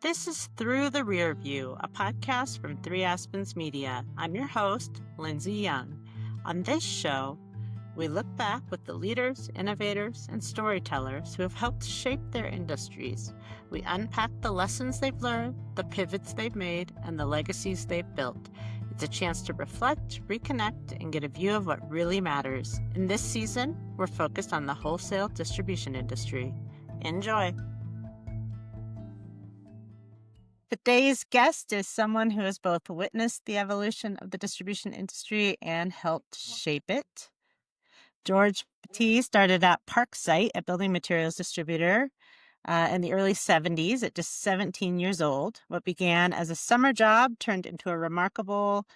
This is Through the Rearview, a podcast from Three Aspens Media. I'm your host, Lindsay Young. On this show, we look back with the leaders, innovators, and storytellers who have helped shape their industries. We unpack the lessons they've learned, the pivots they've made, and the legacies they've built. It's a chance to reflect, reconnect, and get a view of what really matters. In this season, we're focused on the wholesale distribution industry. Enjoy. Today's guest is someone who has both witnessed the evolution of the distribution industry and helped shape it. George Pattee started at Parksite, a building materials distributor, in the early 70s at just 17 years old. What began as a summer job turned into a remarkable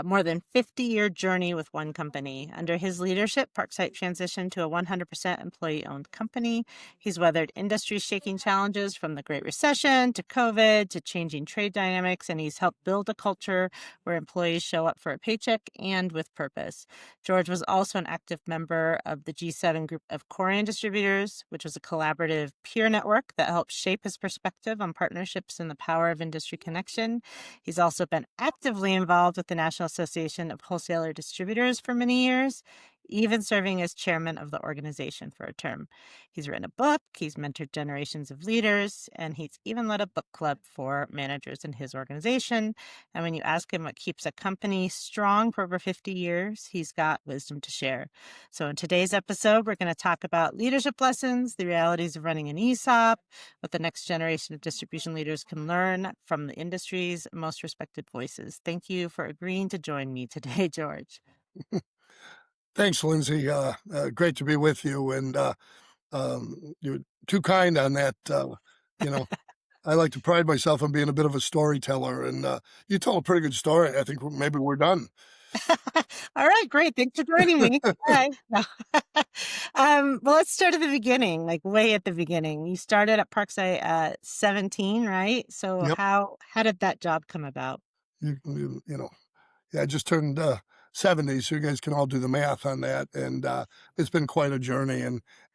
more than 50-year journey with one company. Under his leadership, Parksite transitioned to a 100% employee-owned company. He's weathered industry-shaking challenges from the Great Recession to COVID to changing trade dynamics, and he's helped build a culture where employees show up for a paycheck and with purpose. George was also an active member of the G7 group of Korean distributors, which was a collaborative peer network that helped shape his perspective on partnerships and the power of industry connection. He's also been actively involved with the National Association of Wholesaler-Distributors for many years, even serving as chairman of the organization for a term. He's written a book, he's mentored generations of leaders, and he's even led a book club for managers in his organization. And when you ask him what keeps a company strong for over 50 years, he's got wisdom to share. So in today's episode, we're going to talk about leadership lessons, the realities of running an ESOP, what the next generation of distribution leaders can learn from the industry's most respected voices. Thank you for agreeing to join me today, George. Thanks, Lindsay. Great to be with you. And you're too kind on that. I like to pride myself on being a bit of a storyteller. And you told a pretty good story. I think maybe we're done. All right, great. Thanks for joining me. Hi. No. Well, let's start at the beginning, like way at the beginning. You started at Parkside at 17, right? So Yep. how did that job come about? I just turned 70, so you guys can all do the math on that. And it's been quite a journey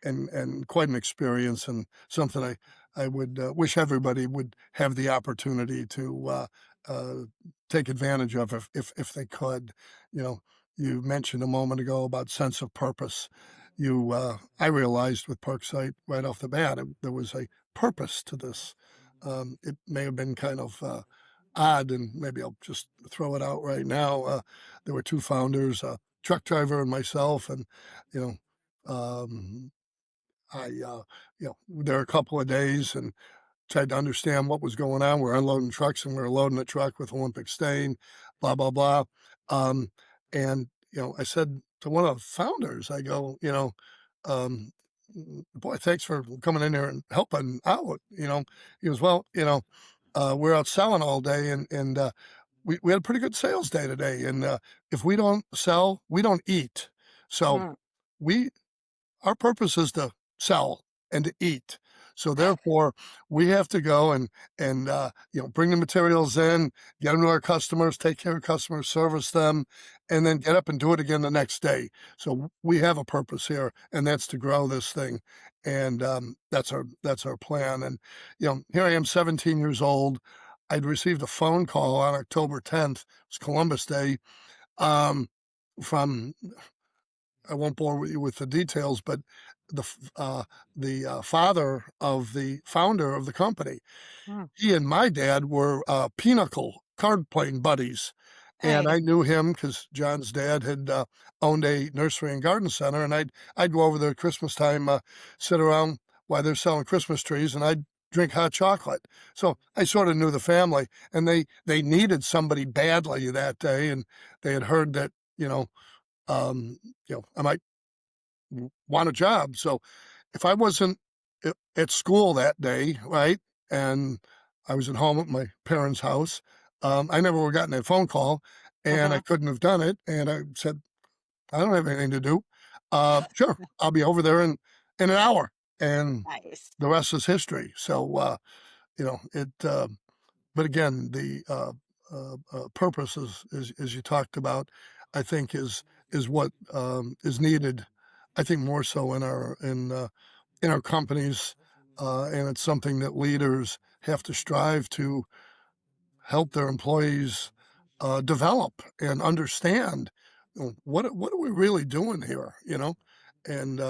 and quite an experience, and something I would wish everybody would have the opportunity to take advantage of if they could. You mentioned a moment ago about sense of purpose. I realized with Parksite right off the bat, there was a purpose to this. It may have been kind of odd, and maybe I'll just throw it out right now. There were two founders, a truck driver and myself, and you know, I there a couple of days and tried to understand what was going on. We're unloading trucks, and we're loading a truck with Olympic stain, blah blah blah. Um, and I said to one of the founders, I go, boy, thanks for coming in here and helping out. He goes, well, we're out selling all day, and we had a pretty good sales day today. And if we don't sell, we don't eat. So Mm. we our purpose is to sell and to eat. So therefore, we have to go and bring the materials in, get them to our customers, take care of customers, service them, and then get up and do it again the next day. So we have a purpose here, and that's to grow this thing, and that's our plan. And here I am, 17 years old. I'd received a phone call on October 10th. It was Columbus Day, from, I won't bore you with the details, but the father of the founder of the company, Mm. he and my dad were pinochle card playing buddies. And Nice. I knew him because John's dad had owned a nursery and garden center, and I'd go over there at Christmas time, sit around while they're selling Christmas trees, and I'd drink hot chocolate. So I sort of knew the family, and they needed somebody badly that day, and they had heard that I might want a job. So if I wasn't at school that day, right, and I was at home at my parents' house, I never would have gotten that phone call, and I Mhm. couldn't have done it. And I said, I don't have anything to do. Sure, I'll be over there in an hour, and Nice. the rest is history. So it. But again, the purpose is you talked about, I think is what is needed. I think more so in our companies, and it's something that leaders have to strive to help their employees develop and understand, what are we really doing here, and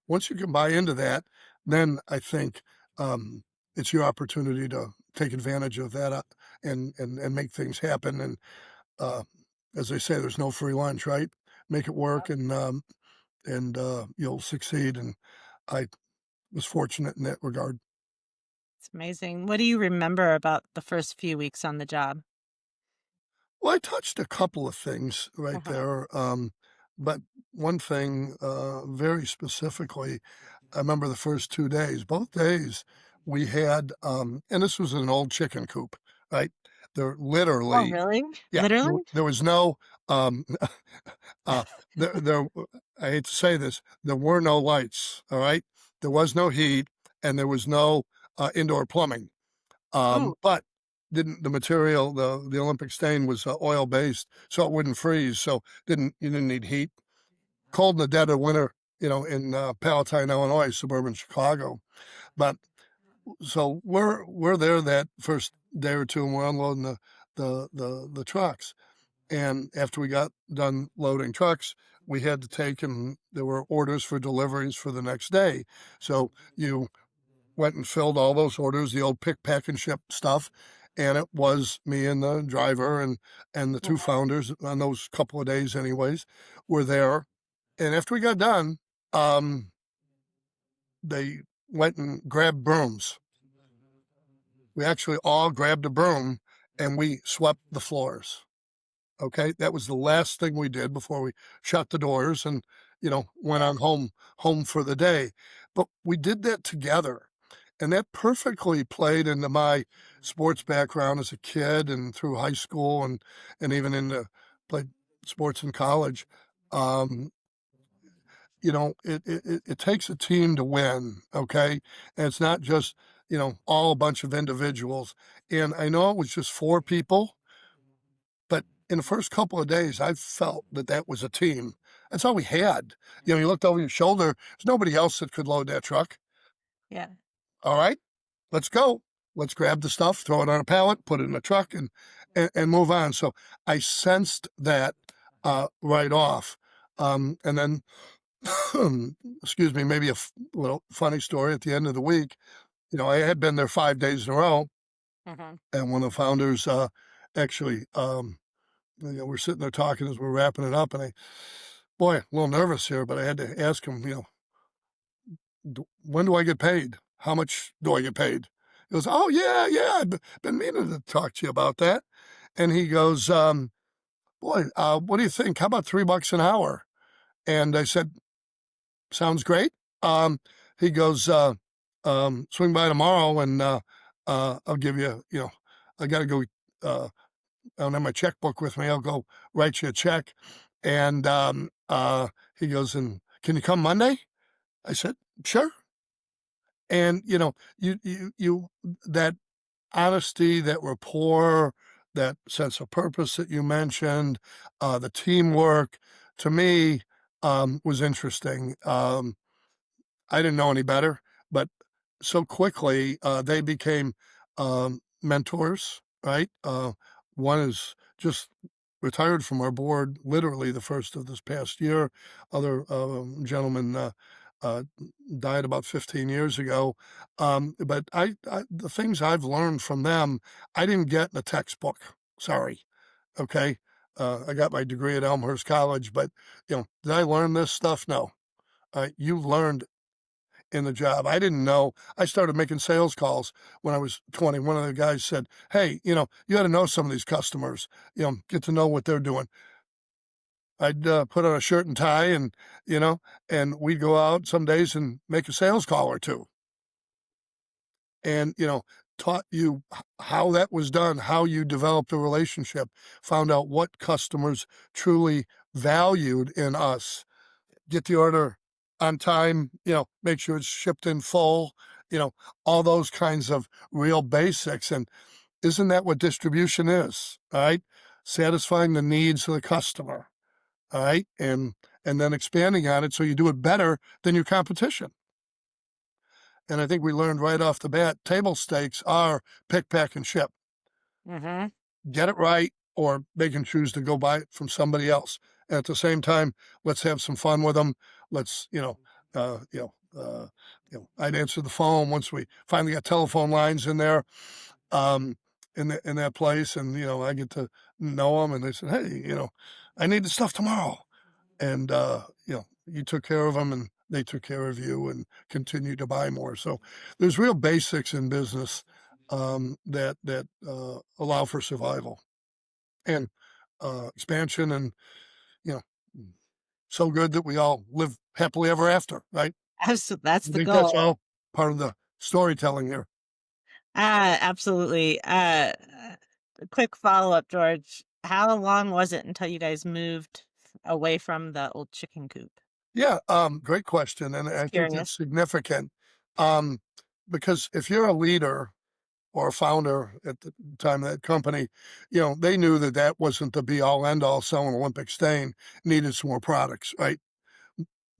once you can buy into that, then I think it's your opportunity to take advantage of that, and make things happen. And uh, as they say, there's no free lunch, right? Make it work, and you'll succeed. And I was fortunate in that regard. It's amazing. What do you remember about the first few weeks on the job? Well, I touched a couple of things right Uh-huh. there, but one thing, very specifically, I remember the first 2 days. Both days we had, and this was an old chicken coop, right? There Oh, literally, really? yeah, Literally? there was no, um, uh, there I hate to say this, there were no lights, all right? There was no heat, and there was no, indoor plumbing. Ooh, But didn't the material, the Olympic stain was, oil-based, so it wouldn't freeze, so you didn't need heat. Cold in the dead of winter, in, Palatine, Illinois, suburban Chicago. But so we're there that first day or 2, and we're unloading the trucks, and after we got done loading trucks, we had to take, and there were orders for deliveries for the next day. So you went and filled all those orders, the old pick, pack, and ship stuff. And it was me and the driver, and the two uh-huh. founders on those couple of days, anyways, were there. And after we got done, um, they went and grabbed brooms. We actually all grabbed a broom and we swept the floors. Okay, that was the last thing we did before we shut the doors and went Yeah. on home for the day. But we did that together. And that perfectly played into my sports background as a kid and through high school, and even into played sports in college. Um, it takes a team to win, okay? And it's not just, all a bunch of individuals. And I know it was just 4 people, but in the first couple of days, I felt that that was a team. That's all we had. You looked over your shoulder, there's nobody else that could load that truck. Yeah. All right, let's go. Let's grab the stuff, throw it on a pallet, put it in a truck, and move on. So I sensed that right off. And then, excuse me, maybe a little funny story at the end of the week. I had been there 5 days in a row, Mhm. and one of the founders actually, we're sitting there talking as we're wrapping it up, and boy, a little nervous here, but I had to ask him, when do I get paid? How much do I get paid? He goes, oh, yeah, yeah, I've been meaning to talk to you about that. And he goes, boy, what do you think? How about $3 an hour? And I said, sounds great. Um, he goes, swing by tomorrow and I'll give you, I got to go. I don't have my checkbook with me. I'll go write you a check. And he goes, and can you come Monday? I said, sure. And you that honesty, that rapport, that sense of purpose that you mentioned, the teamwork, to me, was interesting. I didn't know any better, but so quickly they became mentors. Right, one is just retired from our board, literally the first of this past year. Other gentleman uh, died about 15 years ago. But the things I've learned from them, I didn't get in a textbook. Sorry. Okay. I got my degree at Elmhurst College, but did I learn this stuff? No. You learned in the job. I didn't know. I started making sales calls when I was 20. One of the guys said, "Hey, you got to know some of these customers. Get to know what they're doing." I'd put on a shirt and tie, you know, and we'd go out some days and make a sales call or two, and taught you how that was done, how you developed a relationship, found out what customers truly valued in us, get the order on time, make sure it's shipped in full, you know, all those kinds of real basics. And isn't that what distribution is? All right. Satisfying the needs of the customer. All right. And then expanding on it so you do it better than your competition. And I think we learned right off the bat, table stakes are pick, pack, and ship. Mm-hmm. Get it right, or they can choose to go buy it from somebody else. And at the same time, let's have some fun with them. Let's, I'd answer the phone once we finally got telephone lines in there, um, in that place, and I get to know them, and they said, "Hey, I need the stuff tomorrow," and you took care of them, and they took care of you, and continued to buy more. So there's real basics in business that allow for survival and expansion, and you know, so good that we all live happily ever after, right? That's I the think that's goal. all part of the storytelling here. Absolutely. A quick follow-up, George. How long was it until you guys moved away from the old chicken coop? Yeah, great question, and Just I think curious. it's significant, um, because if you're a leader or a founder at the time of that company, they knew that that wasn't the be all end all. Selling Olympic stain needed some more products, right?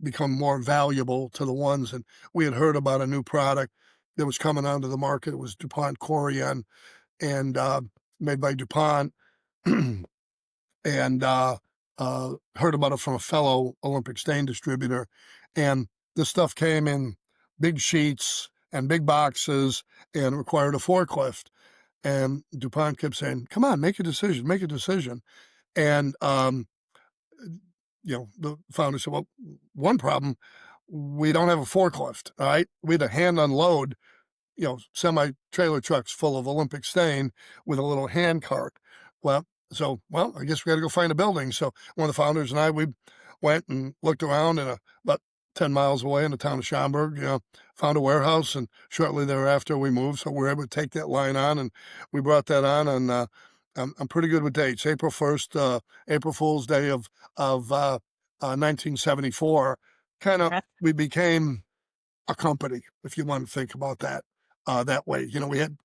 Become more valuable to the ones. And we had heard about a new product that was coming onto the market. It was DuPont Corian, and made by DuPont. And heard about it from a fellow Olympic stain distributor. And this stuff came in big sheets and big boxes and required a forklift. And DuPont kept saying, "Come on, make a decision, make a decision." And the founder said, "Well, one problem, we don't have a forklift. All right, we had to hand unload, semi trailer trucks full of Olympic stain with a little hand cart." Well, I guess we got to go find a building. So one of the founders and I, we went and looked around about 10 miles away in the town of Schaumburg, found a warehouse, and shortly thereafter we moved. So we were able to take that line on, and we brought that on. And I'm pretty good with dates. April 1st, April Fool's Day of 1974. Kind of, Okay. we became a company, if you want to think about that way. We had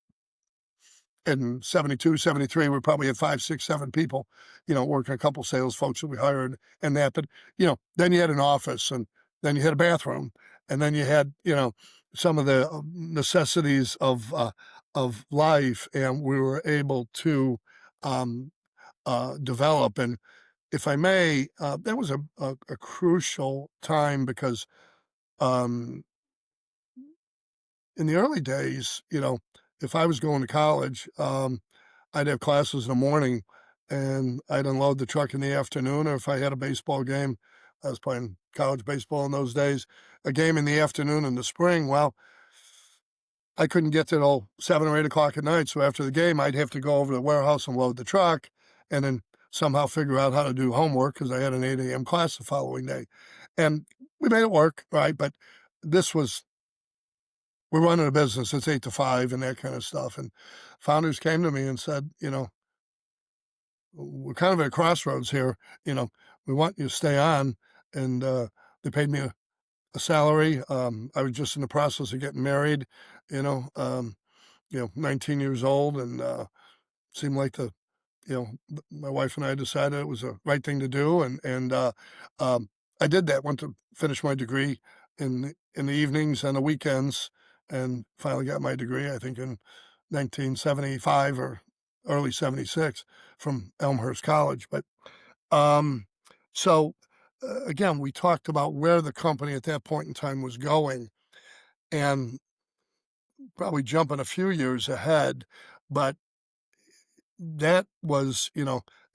in 72, 73, we probably had 5, 6, 7 people, working, a couple sales folks that we hired and that. But, then you had an office, and then you had a bathroom, and then you had, some of the necessities of life, and we were able to um, develop. And if I may, that was a crucial time because um, in the early days, if I was going to college, I'd have classes in the morning, and I'd unload the truck in the afternoon. Or if I had a baseball game, I was playing college baseball in those days, a game in the afternoon in the spring. Well, I couldn't get there till 7 or 8 o'clock at night. So after the game, I'd have to go over to the warehouse and load the truck, and then somehow figure out how to do homework because I had an 8 a.m. class the following day. And we made it work, right? But this was, we're running a business. It's 8 to 5 and that kind of stuff. And founders came to me and said, we're kind of at a crossroads here. We want you to stay on. And they paid me a salary. I was just in the process of getting married, 19 years old, and seemed like my wife and I decided it was the right thing to do. And I did that. Went to finish my degree in the evenings and the weekends, and finally got my degree, I think in 1975 or early 76 from Elmhurst College. But um, so again, we talked about where the company at that point in time was going, and probably jumping a few years ahead, but that was,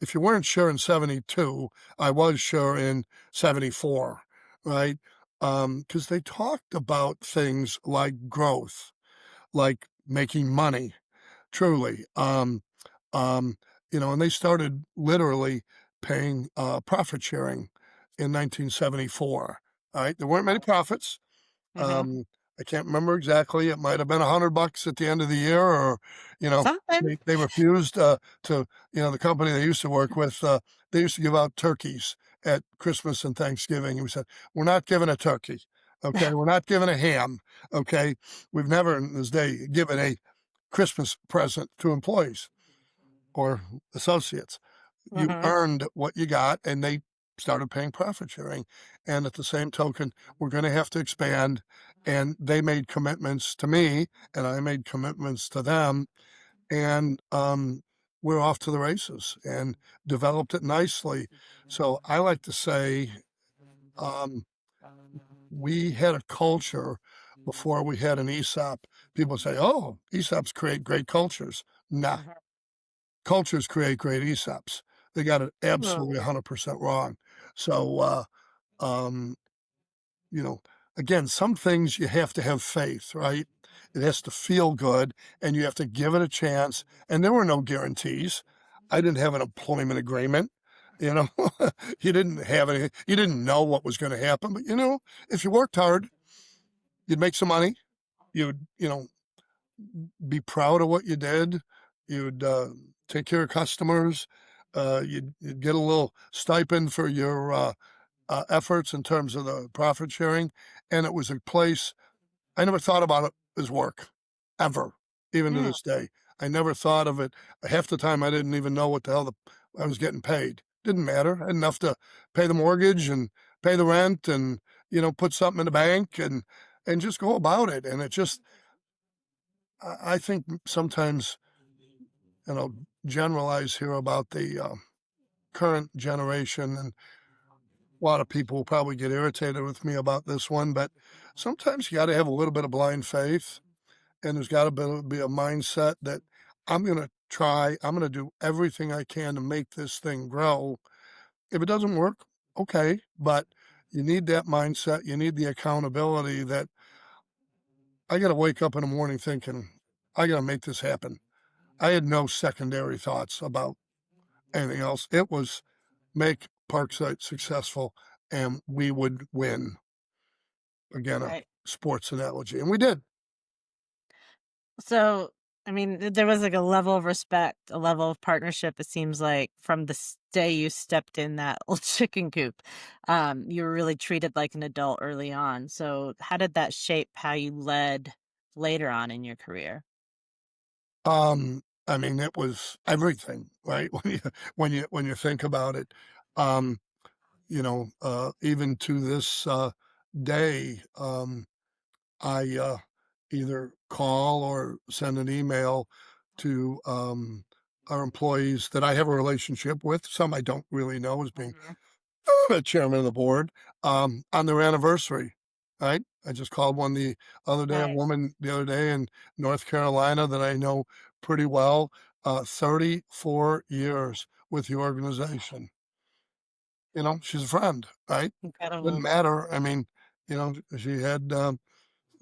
if you weren't sure in 72, I was sure in 74, right? Because they talked about things like growth, like making money, truly. And they started literally paying profit sharing in 1974. All right. There weren't many profits. Mm-hmm. I can't remember exactly. It might have been $100 at the end of the year, or, you know, Something. they refused to, the company they used to work with, they used to give out turkeys at Christmas and Thanksgiving. And we said, we're not giving a turkey. Okay. We're not giving a ham. Okay. We've never in this day given a Christmas present to employees or associates. You Mm-hmm. earned what you got, and they started paying profit sharing. And at the same token, we're going to have to expand. And they made commitments to me, and I made commitments to them. And we're off to the races and developed it nicely. So I like to say um, we had a culture before we had an ESOP. People say, oh, ESOPs create great cultures. Nah, Mhm. cultures create great ESOPs. They got it absolutely Oh, 100% wrong. So, um, you know, again, some things you have to have faith, right? It has to feel good and you have to give it a chance. And there were no guarantees. I didn't have an employment agreement. You know, you didn't have any, you didn't know what was going to happen. But, if you worked hard, you'd make some money. You'd, be proud of what you did. You'd take care of customers. You'd get a little stipend for your efforts in terms of the profit sharing. And it was a place I never thought about it as work ever, even to mm, this day. I never thought of it. Half the time, I didn't even know what the hell I was getting paid. Didn't matter. I had enough to pay the mortgage and pay the rent and, put something in the bank and just go about it. And it just, I think sometimes, generalize here about the current generation, and a lot of people will probably get irritated with me about this one, but sometimes you got to have a little bit of blind faith, and there's got to be a mindset that I'm going to do everything I can to make this thing grow. If it doesn't work, okay, but you need that mindset. You need the accountability that I got to wake up in the morning thinking, I got to make this happen. I had no secondary thoughts about anything else. It was make Parksite successful and we would win. Again, a right. sports analogy, and we did. So, I mean, there was like a level of respect, a level of partnership, it seems like, from the day you stepped in that old chicken coop. You were really treated like an adult early on. So, how did that shape how you led later on in your career? I mean, it was everything, right? When you think about it, um, even to this day, I either call or send an email to our employees that I have a relationship with. Some I don't really know as being Mhm. chairman of the board, on their anniversary, right? I just called one the other day, a Nice. woman the other day in North Carolina that I know pretty well, 34 years with the organization. She's a friend, right? Didn't Incredible. matter. I mean, she had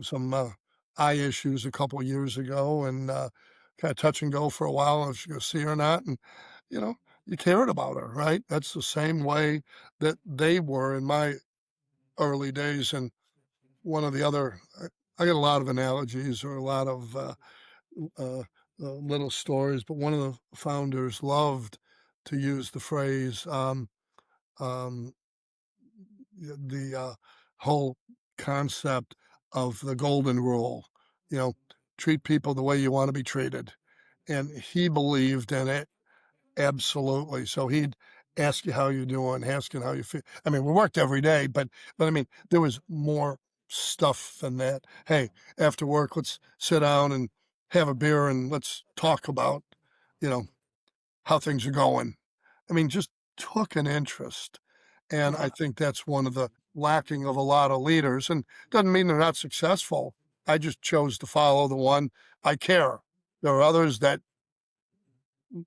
some eye issues a couple years ago and kind of touch and go for a while if she could see her or not. And, you know, you cared about her, right? That's the same way that they were in my early days. And one of the other, I got a lot of analogies or a lot of uh, little stories, but one of the founders loved to use the phrase, um, the whole concept of the golden rule, you know, treat people the way you want to be treated. And he believed in it absolutely. So he'd ask you how you're doing, ask you how you feel. I mean, we worked every day, but I mean, there was more stuff than that. Hey, after work, let's sit down and have a beer and let's talk about, you know, how things are going. I mean, just took an interest. And I Mhm. think that's one of the lacking of a lot of leaders, and doesn't mean they're not successful. I just chose to follow the one I care. There are others that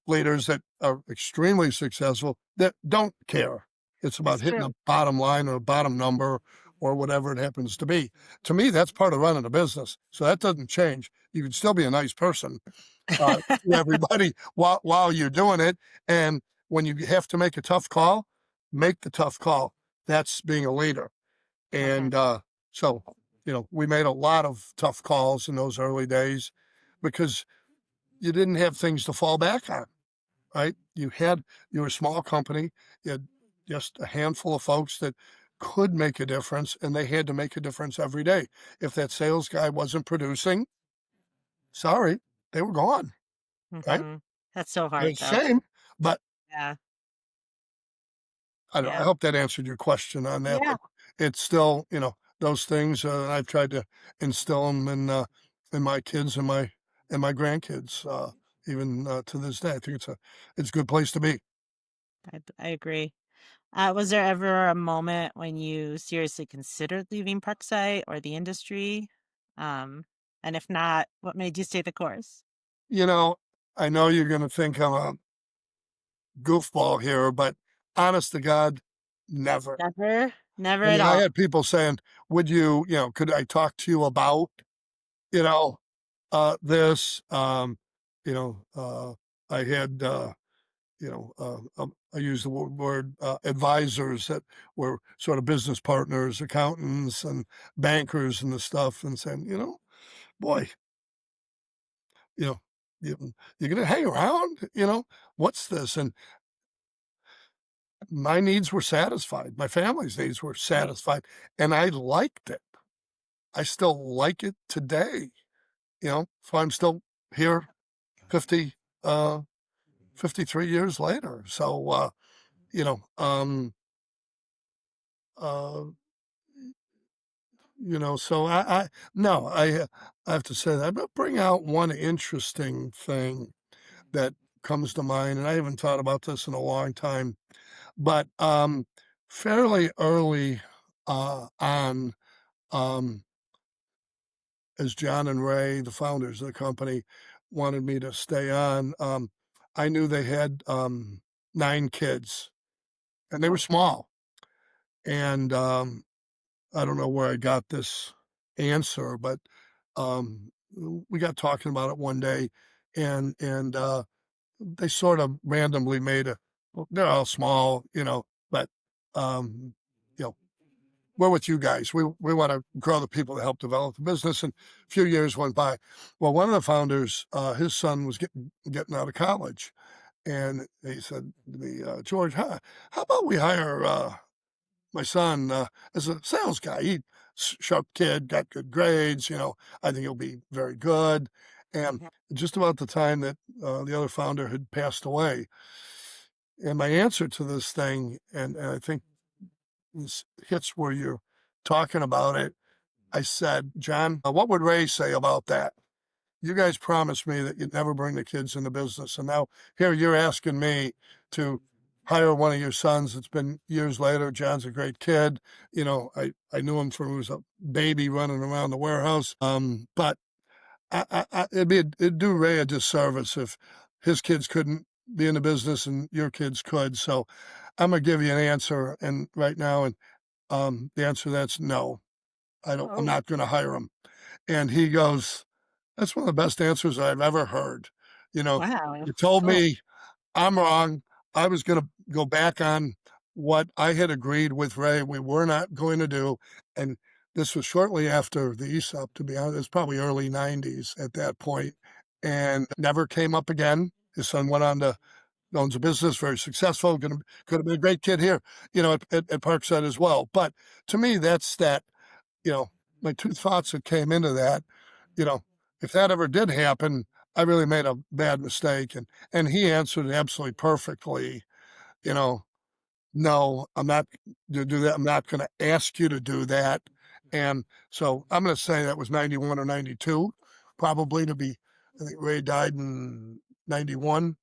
leaders that are extremely successful that don't care. It's about It's hitting true. a bottom line or a bottom number or whatever it happens to be. To me, that's part of running a business. So that doesn't change. You can still be a nice person to everybody while you're doing it. And when you have to make a tough call, make the tough call. That's being a leader. Mhm. And so, we made a lot of tough calls in those early days because you didn't have things to fall back on, right? You were a small company. You had just a handful of folks that could make a difference, and they had to make a difference every day. If that sales guy wasn't producing, sorry, they were gone, right? Mhm. That's so hard It's a though. shame, but Yeah. I don't know, I Yeah. hope that answered your question on that, Yeah. but it's still, those things, I've tried to instill them in my kids and my grandkids, even, to this day. I think it's a good place to be. I agree. Was there ever a moment when you seriously considered leaving Parkside or the industry? Um, and if not, what made you stay the course? You know, I know you're gonna think I'm a goofball here, but honest to God, never. Never? Never I at mean, I all. had people saying, "Would could I talk to you about, you know, this?" You know, I had, I use the word advisors that were sort of business partners, accountants, and bankers and the stuff, and saying, boy, you know, you're gonna hang around, what's this? And my needs were satisfied. My family's needs were satisfied, and I liked it. I still like it today, so I'm still here 50, uh, 53 years later. So, you know, um, uh, so no, I have to say that. But bring out one interesting thing that comes to mind, and I haven't thought about this in a long time, but fairly early on, um, as John and Ray, the founders of the company, wanted me to stay on, I knew they had 9 kids, and they were Oh, small. And I don't know where I got this answer, but we got talking about it one day, and they sort of randomly made well, they're all small, but um, you know, we're with you guys. We want to grow the people that help develop the business. And a few years went by. Well, one of the founders, his son was getting out of college, and he said to me, George, how about we hire my son as a sales guy? He sharp kid, got good grades. I think he'll be very good. And mhm. just about the time that the other founder had passed away, and my answer to this thing, and I think this hits where you're talking about it. I said, John, what would Ray say about that? You guys promised me that you'd never bring the kids into business. And now here you're asking me to hire one of your sons. It's been years later. John's a great kid. I knew him from he was a baby running around the warehouse. But it'd do Ray a disservice if his kids couldn't be in the business and your kids could. So I'm gonna give you an answer, and right now, and the answer to that's no. I'm Oh, not gonna hire him. And he goes, "That's one of the best answers I've ever heard." You know, wow. you told Cool. me I'm wrong. I was gonna go back on what I had agreed with Ray we were not going to do, and this was shortly after the ESOP, to be honest. It's probably early '90s at that point, and never came up again. His son went on to owns a business, very successful, could have been a great kid here, at Parkside as well. But to me, that's that, you know, my 2 thoughts that came into that, you know, if that ever did happen, I really made a bad mistake, and he answered it absolutely perfectly, you know, "No, I'm not gonna do that. I'm not gonna ask you to do that." And so I'm gonna say that was '91 or '92, probably to be I think Ray died in '91.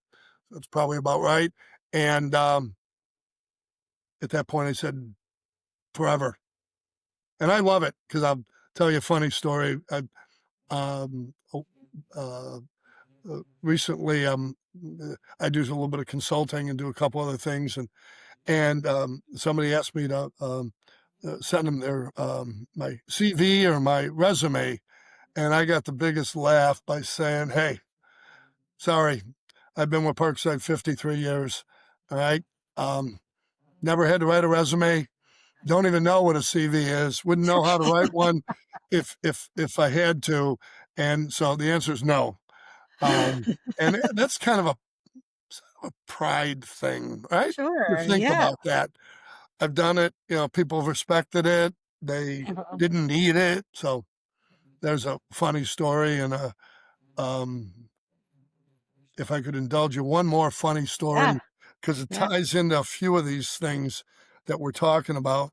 That's probably about right. And at that point, I said, "Forever." And I love it because I'll tell you a funny story. Oh, uh, recently, I do a little bit of consulting and do a couple other things, and somebody asked me to send them their my CV or my resume, and I got the biggest laugh by saying, "Hey, sorry, I've been with Parkside 53 years. All right, um, never had to write a resume. Don't even know what a CV is. Wouldn't know how to write one if I had to." And so the answer is no. And that's kind of a pride thing, right? You Sure. think Yeah. about that. I've done it. People have respected it. They didn't need it. So there's a funny story, and um, if I could indulge you one more funny Yeah. story, because it Yeah. ties into a few of these things that we're talking about.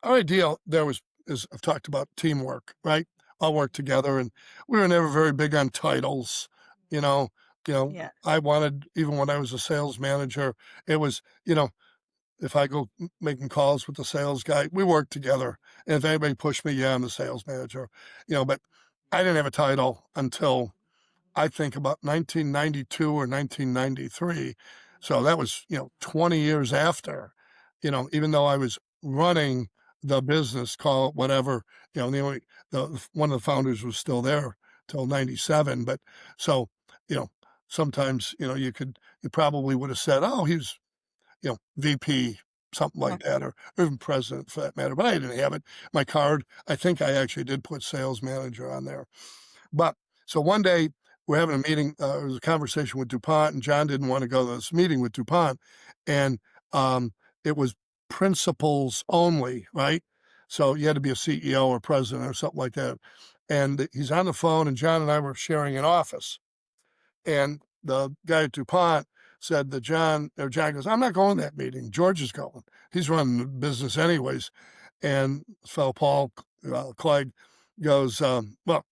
Our ideal there was is I've talked about teamwork, right? All work together, and we were never very big on titles, you know. Yeah. I wanted, even when I was a sales manager, it was, if I go making calls with the sales guy, we work together. And if anybody pushed me, yeah, I'm the sales manager, but I didn't have a title until I think about 1992 or 1993. So that was, 20 years after, even though I was running the business, call it whatever, one of the founders was still there till 97. But so, you know, sometimes, you probably would have said, oh, he's, VP, something Uh-huh. like that, or even president for that matter. But I didn't have it. My card, I think I actually did put sales manager on there. But so one day we're having a meeting. It was a conversation with DuPont, and John didn't want to go to this meeting with DuPont, and it was principals only, right? So you had to be a CEO or president or something like that. And he's on the phone, and John and I were sharing an office, and the guy at DuPont said that John goes, I'm not going to that meeting. George is going. He's running the business anyways. And fellow Paul Clegg goes, well,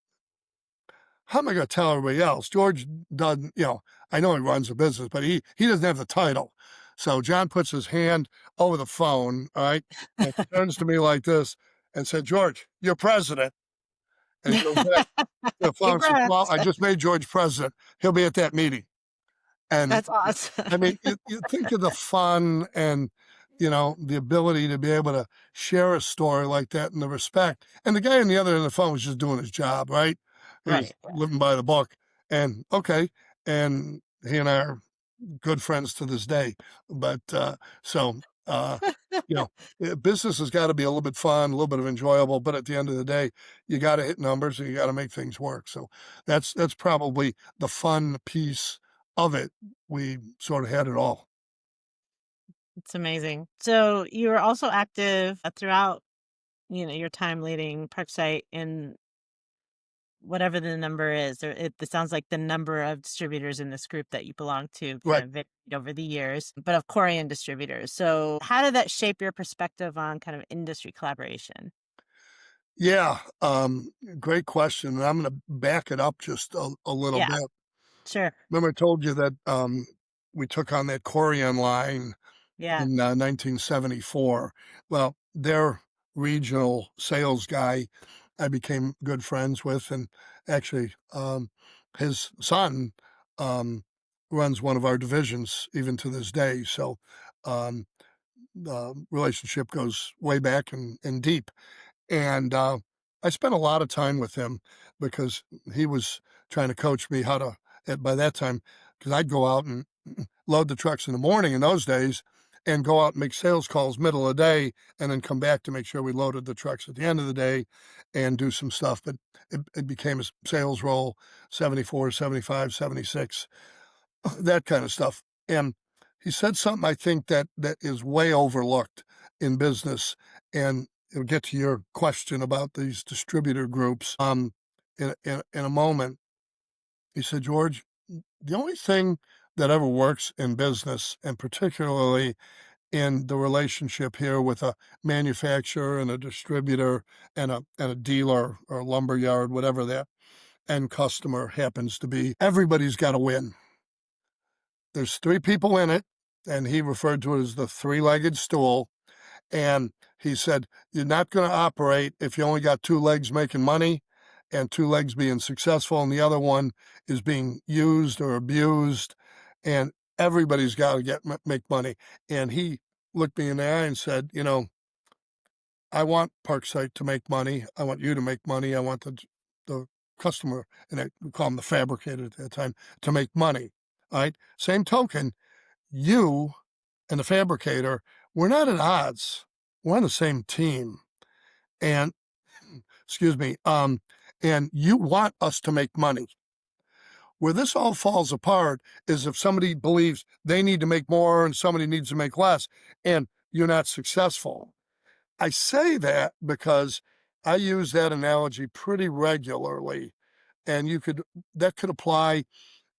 how am I going to tell everybody else? George doesn't, I know he runs a business, but he doesn't have the title. So John puts his hand over the phone, all right, and turns to me like this and said, George, you're president. And he goes back to the phone and says, well, Congrats. I just made George president. He'll be at that meeting. And That's awesome. I mean, you think of the fun and, the ability to be able to share a story like that and the respect. And the guy on the other end of the phone was just doing his job, right? He was Right. living by the book. And okay. And he and I are good friends to this day. But so, you know, business has got to be a little bit fun, a little bit of enjoyable. But at the end of the day, you got to hit numbers and you got to make things work. So that's probably the fun piece of it. We sort of had it all. It's amazing. So you were also active throughout, your time leading Parksite in whatever the number is. Or it sounds like the number of distributors in this group that you belong to kind Right. of varied over the years, but of Korean distributors. So how did that shape your perspective on kind of industry collaboration? Yeah. Great question. And I'm going to back it up just a little Yeah, bit. sure. Remember, I told you that we took on that Korean line Yeah. in 1974. Well, their regional sales guy I became good friends with, and actually, his son um, runs one of our divisions even to this day. So um, the relationship goes way back and deep. And I spent a lot of time with him because he was trying to coach me how to, by that time, because I'd go out and load the trucks in the morning in those days and go out and make sales calls middle of the day and then come back to make sure we loaded the trucks at the end of the day and do some stuff. But it became a sales role, 74, 75, 76, that kind of stuff. And he said something I think that is way overlooked in business, and it'll get to your question about these distributor groups. In a moment, he said, George, the only thing that ever works in business, and particularly in the relationship here with a manufacturer and a distributor and a dealer or a lumber yard, whatever that end customer happens to be, everybody's got to win. There's three people in it, and he referred to it as the three-legged stool. And he said, you're not going to operate if you only got two legs making money and two legs being successful, and the other one is being used or abused. And everybody's got to make money. And he looked me in the eye and said, I want Parksite to make money. I want you to make money. I want the customer, and we call him the fabricator at that time, to make money. All right. Same token, you and the fabricator, we're not at odds. We're on the same team. And excuse me, and you want us to make money. Where this all falls apart is if somebody believes they need to make more and somebody needs to make less, and you're not successful. I say that because I use that analogy pretty regularly, and that could apply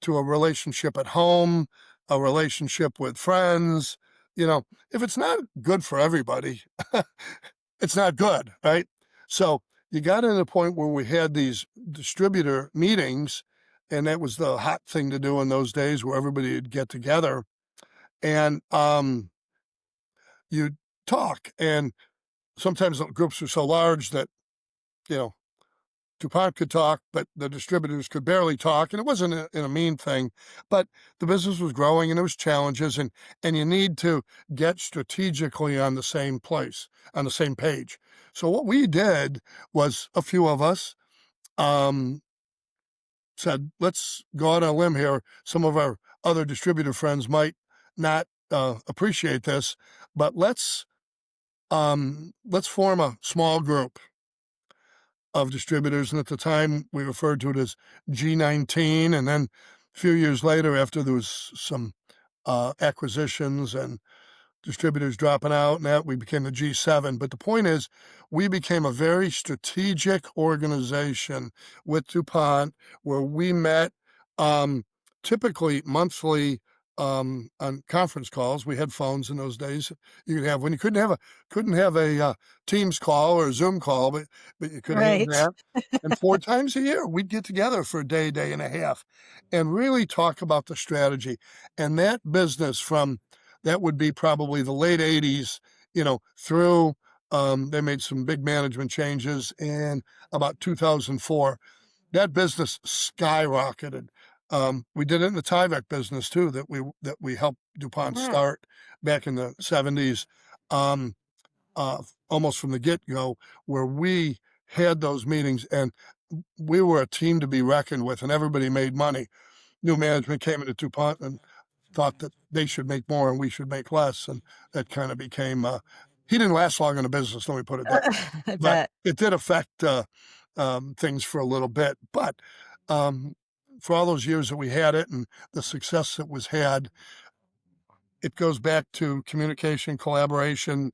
to a relationship at home, a relationship with friends. If it's not good for everybody, it's not good, right? So you got to the point where we had these distributor meetings, and that was the hot thing to do in those days, where everybody would get together and you'd talk. And sometimes the groups were so large that, you know, DuPont could talk, but the distributors could barely talk. And it wasn't in a mean thing, but the business was growing and there was challenges, and you need to get strategically on the same place, on the same page. So what we did was, a few of us um, said, let's go out on a limb here. Some of our other distributor friends might not appreciate this, but let's form a small group of distributors. And at the time, we referred to it as G19. And then a few years later, after there was some acquisitions and distributors dropping out and that, we became the G7. But the point is, we became a very strategic organization with DuPont, where we met typically monthly on conference calls. We had phones in those days. You could have, when you couldn't have a Teams call or a Zoom call, but you could have Right. that. And 4 times a year, we'd get together for a day, day and a half, and really talk about the strategy. And that business, from that would be probably the late 80s, through they made some big management changes in about 2004. That business skyrocketed. We did it in the Tyvek business too, that we helped DuPont Mhm. start back in the 70s, um, almost from the get-go, where we had those meetings, and we were a team to be reckoned with, and everybody made money. New management came into DuPont and thought that they should make more and we should make less, and that kind of became. He didn't last long in the business, let me put it that way, I but bet. it did affect things for a little bit. But um, for all those years that we had it and the success that was had, it goes back to communication, collaboration,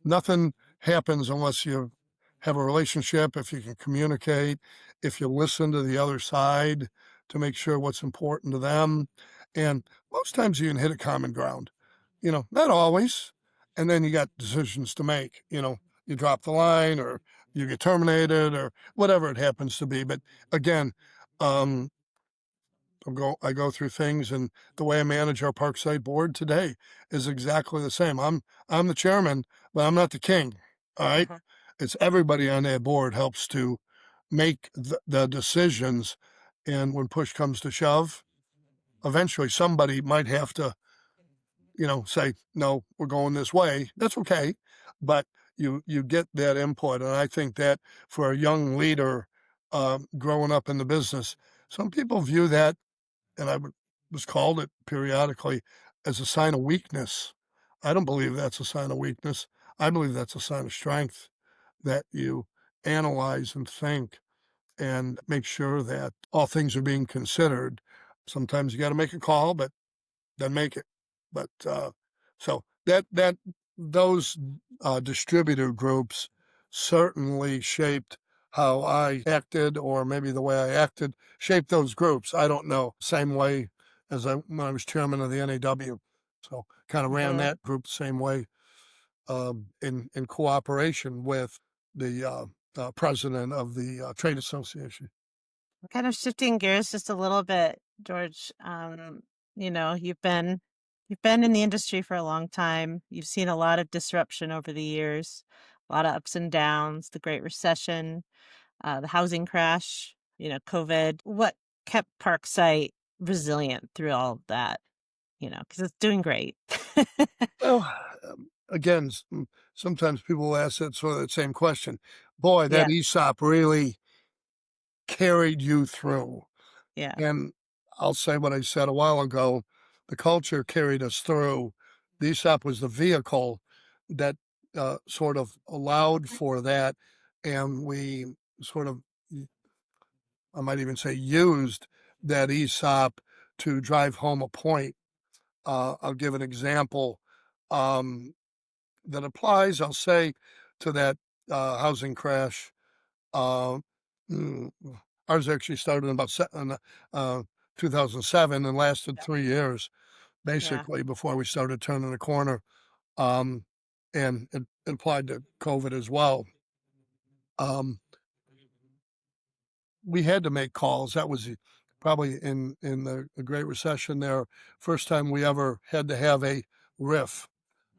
nothing happens unless you have a relationship, if you can communicate, if you listen to the other side to make sure what's important to them. And most times you can hit a common ground, not always. And then you got decisions to make, you drop the line or you get terminated or whatever it happens to be. But again, um, I go through things, and the way I manage our Parksite board today is exactly the same. I'm the chairman, but I'm not the king. All right, Mhm. it's everybody on that board helps to make the decisions, and when push comes to shove, eventually somebody might have to, say no, we're going this way. That's okay, but you get that input, and I think that for a young leader growing up in the business, some people view that, and was called it periodically, as a sign of weakness. I don't believe that's a sign of weakness. I believe that's a sign of strength, that you analyze and think and make sure that all things are being considered. Sometimes you got to make a call, but then make it. But so that those distributor groups certainly shaped how I acted, or maybe the way I acted shaped those groups. I don't know. Same way as when I was chairman of the NAW. So kind of ran Mhm. that group the same way, in cooperation with the president of the trade association. Kind of shifting gears just a little bit, George. You've been in the industry for a long time. You've seen a lot of disruption over the years, a lot of ups and downs, the Great Recession, the housing crash, COVID. What kept Parksite resilient through all of that? Because it's doing great. Well, again, sometimes people will ask that sort of that same question. Boy, Yeah, that ESOP really carried you through. yeah. And I'll say what I said a while ago, the culture carried us through. The ESOP was the vehicle that sort of allowed for that. And we sort of, I might even say, used that ESOP to drive home a point. I'll give an example. That applies, I'll say, to that housing crash. Uh, mm, Ours actually started in about 2007 and lasted Yeah. 3 years Yeah. basically before we started turning the corner. Um, and it applied to COVID as well. Um, we had to make calls. That was probably in the Great Recession there, first time we ever had to have a riff.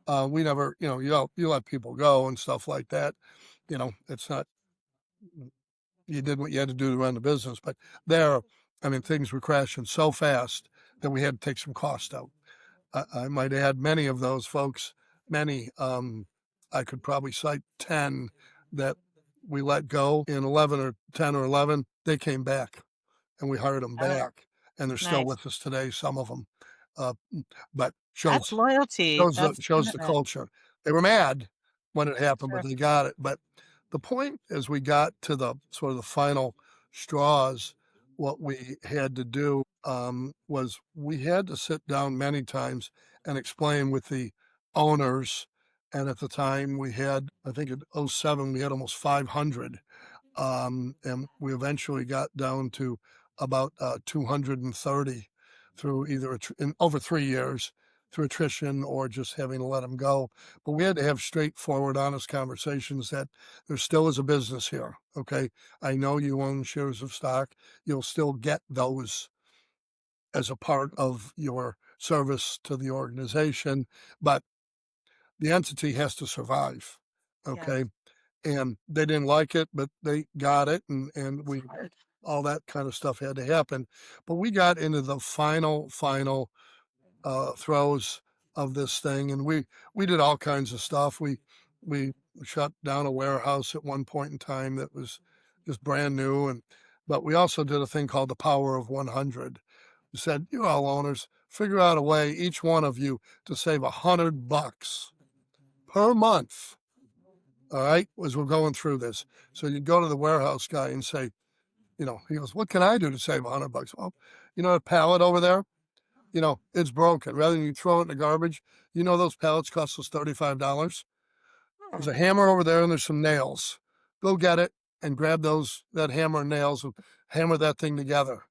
We never, you let people go and stuff like that. It's not you did what you had to do to run the business, but there, I mean, things were crashing so fast that we had to take some cost out. I might add many of those folks, many, I could probably cite 10 that we let go in 11 or 10 or 11, they came back and we hired them Oh, back and they're still nice. with us today, some of them. Uh, but That's shows loyalty. shows the That's shows the commitment. culture. They were mad when it happened, but Sure. they got it. But the point as we got to the sort of the final straws, what we had to do, was we had to sit down many times and explain with the owners, and at the time, we had I think in '07, we had almost 500, and we eventually got down to about 230 through either in over 3 years through attrition or just having to let them go. But we had to have straightforward, honest conversations that there still is a business here. Okay. I know you own shares of stock. You'll still get those as a part of your service to the organization, but the entity has to survive. Yeah. Okay. And they didn't like it, but they got it, and It's we hard. all that kind of stuff had to happen. But we got into the final throes of this thing, and we did all kinds of stuff. We shut down a warehouse at one point in time that was just brand new, and but we also did a thing called the Power of 100. We said, you all owners, figure out a way, each one of you, to save $100 per month. All right, as we're going through this. So you go to the warehouse guy and say, he goes, "What can I do to save $100?" Well, that pallet over there, it's broken. Rather than you throw it in the garbage, those pallets cost us $35. There's Hmm. a hammer over there and there's some nails. Go get it and grab that hammer and nails and hammer that thing together.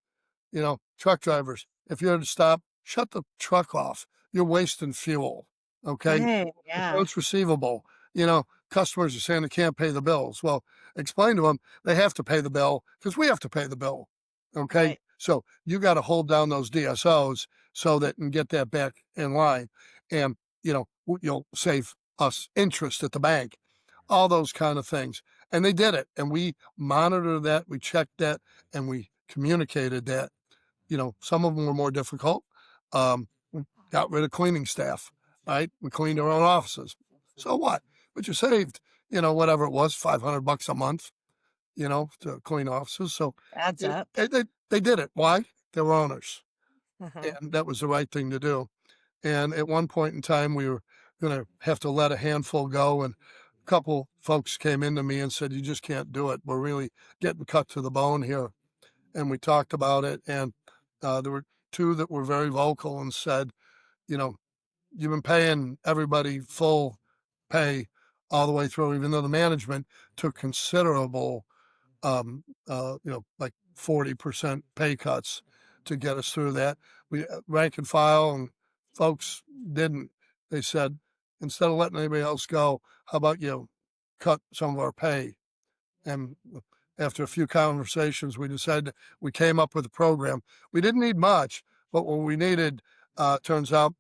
Truck drivers, if you're to stop, shut the truck off. You're wasting fuel. Okay. Right. Yeah. Accounts receivable, customers are saying they can't pay the bills. Well, explain to them they have to pay the bill because we have to pay the bill. Okay. Right. So you got to hold down those DSOs so that and get that back in line. And, you'll save us interest at the bank, all those kind of things. And they did it. And we monitored that, we checked that, and we communicated that. Some of them were more difficult. We got rid of cleaning staff, right? We cleaned our own offices. So what? But you saved, whatever it was, $500 a month, to clean offices. So Adds it, up. they did it. Why? They were owners, Uh-huh. and that was the right thing to do. And at one point in time, we were going to have to let a handful go, and a couple folks came into me and said, "You just can't do it. We're really getting cut to the bone here." And we talked about it, and there were two that were very vocal and said, you know, "You've been paying everybody full pay all the way through, even though the management took considerable, like 40% pay cuts to get us through that. We rank and file and folks didn't. They said, instead of letting anybody else go, how about you cut some of our pay?" And after a few conversations, we came up with a program. We didn't need much, but what we needed, turns out,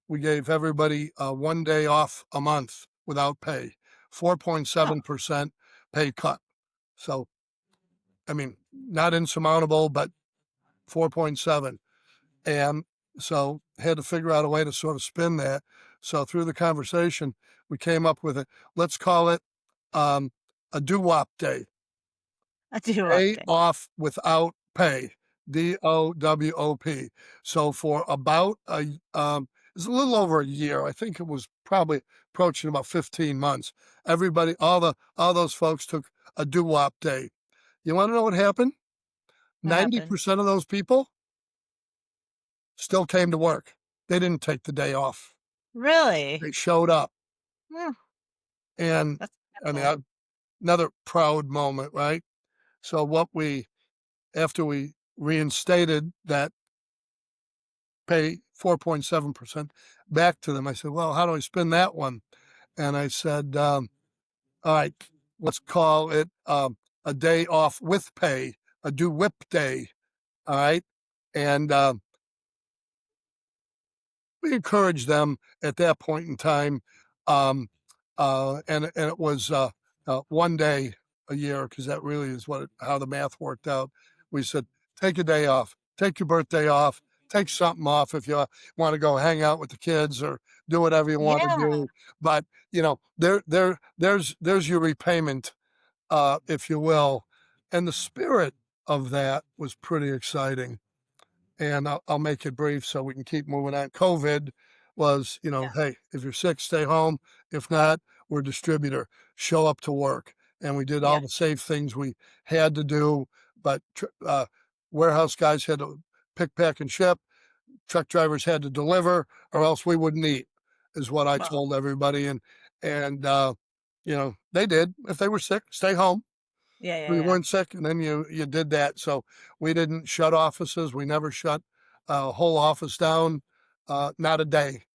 we gave everybody 1 day off a month without pay, Oh, 4.7% pay cut. So, I mean, not insurmountable, but 4.7. And so had to figure out a way to sort of spin that. So through the conversation, we came up with it. Let's call it um, a doo-wop day. I do Day update. off without pay, DOWOP. So for about it's a little over a year. I think it was probably approaching about 15 months. Everybody, all those folks took a doo-wop day. You want to know what happened? What happened? 90% of those people still came to work. They didn't take the day off. Really? They showed up. Hmm, And that's I mean, good. another proud moment, right? So what we after we reinstated that pay 4.7% back to them. I said, well, how do I spin that one? And I said, all right, let's call it a day off with pay, a do whip day. All right. And we encouraged them at that point in time. And it was 1 day a year, because that really is how the math worked out. We said, take a day off, take your birthday off, take something off if you want to go hang out with the kids or do whatever you want to Yeah. do. But there's your repayment, if you will. And the spirit of that was pretty exciting. And I'll make it brief so we can keep moving on. COVID was, Yeah. hey, if you're sick, stay home. If not, we're a distributor. Show up to work. And we did all Yeah. the safe things we had to do. But warehouse guys had to pick, pack, and ship. Truck drivers had to deliver, or else we wouldn't eat, is what I Well, told everybody. And they did. If they were sick, stay home. yeah, yeah, We yeah. weren't sick, and then you did that. So we didn't shut offices. We never shut a whole office down, not a day.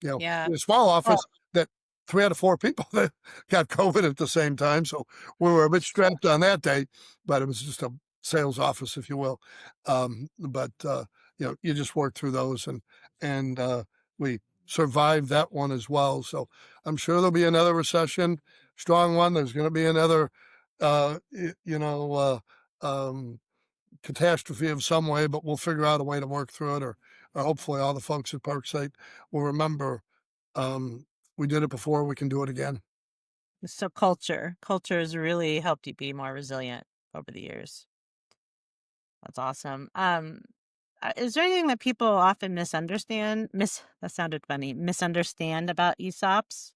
Yeah. In a small Well, office, that 3 out of 4 people that got COVID at the same time. So we were a bit strapped on that day, but it was just a sales office, if you will. But you just work through those, and we survived that one as well. So I'm sure there'll be another recession, strong one. There's going to be another, uh, y- you know, uh, um, catastrophe of some way, but we'll figure out a way to work through it, or hopefully all the folks at Parksite will remember, we did it before, we can do it again. so culture has really helped you be more resilient over the years. That's awesome. Is there anything that people often that sounded funny, misunderstand about ESOPs?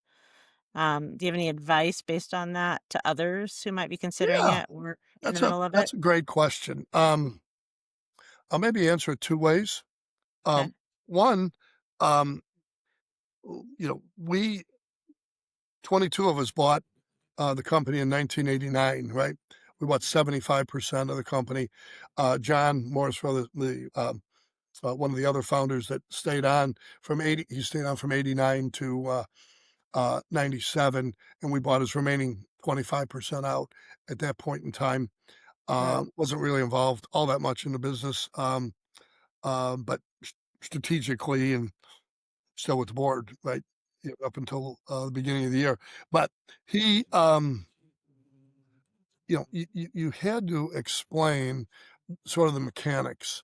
Do you have any advice based on that to others who might be considering Yeah, it or in the middle of it? that's a great question. I'll maybe answer it 2 ways. Okay. One, um, we 22 of us bought the company in 1989, right? We bought 75% of the company. John Morrisville, one of the other founders that stayed on he stayed on from 89 to 97, and we bought his remaining 25% out at that point in time. Wow. Wasn't really involved all that much in the business, but strategically and still with the board, right? Up until the beginning of the year. But he, you had to explain sort of the mechanics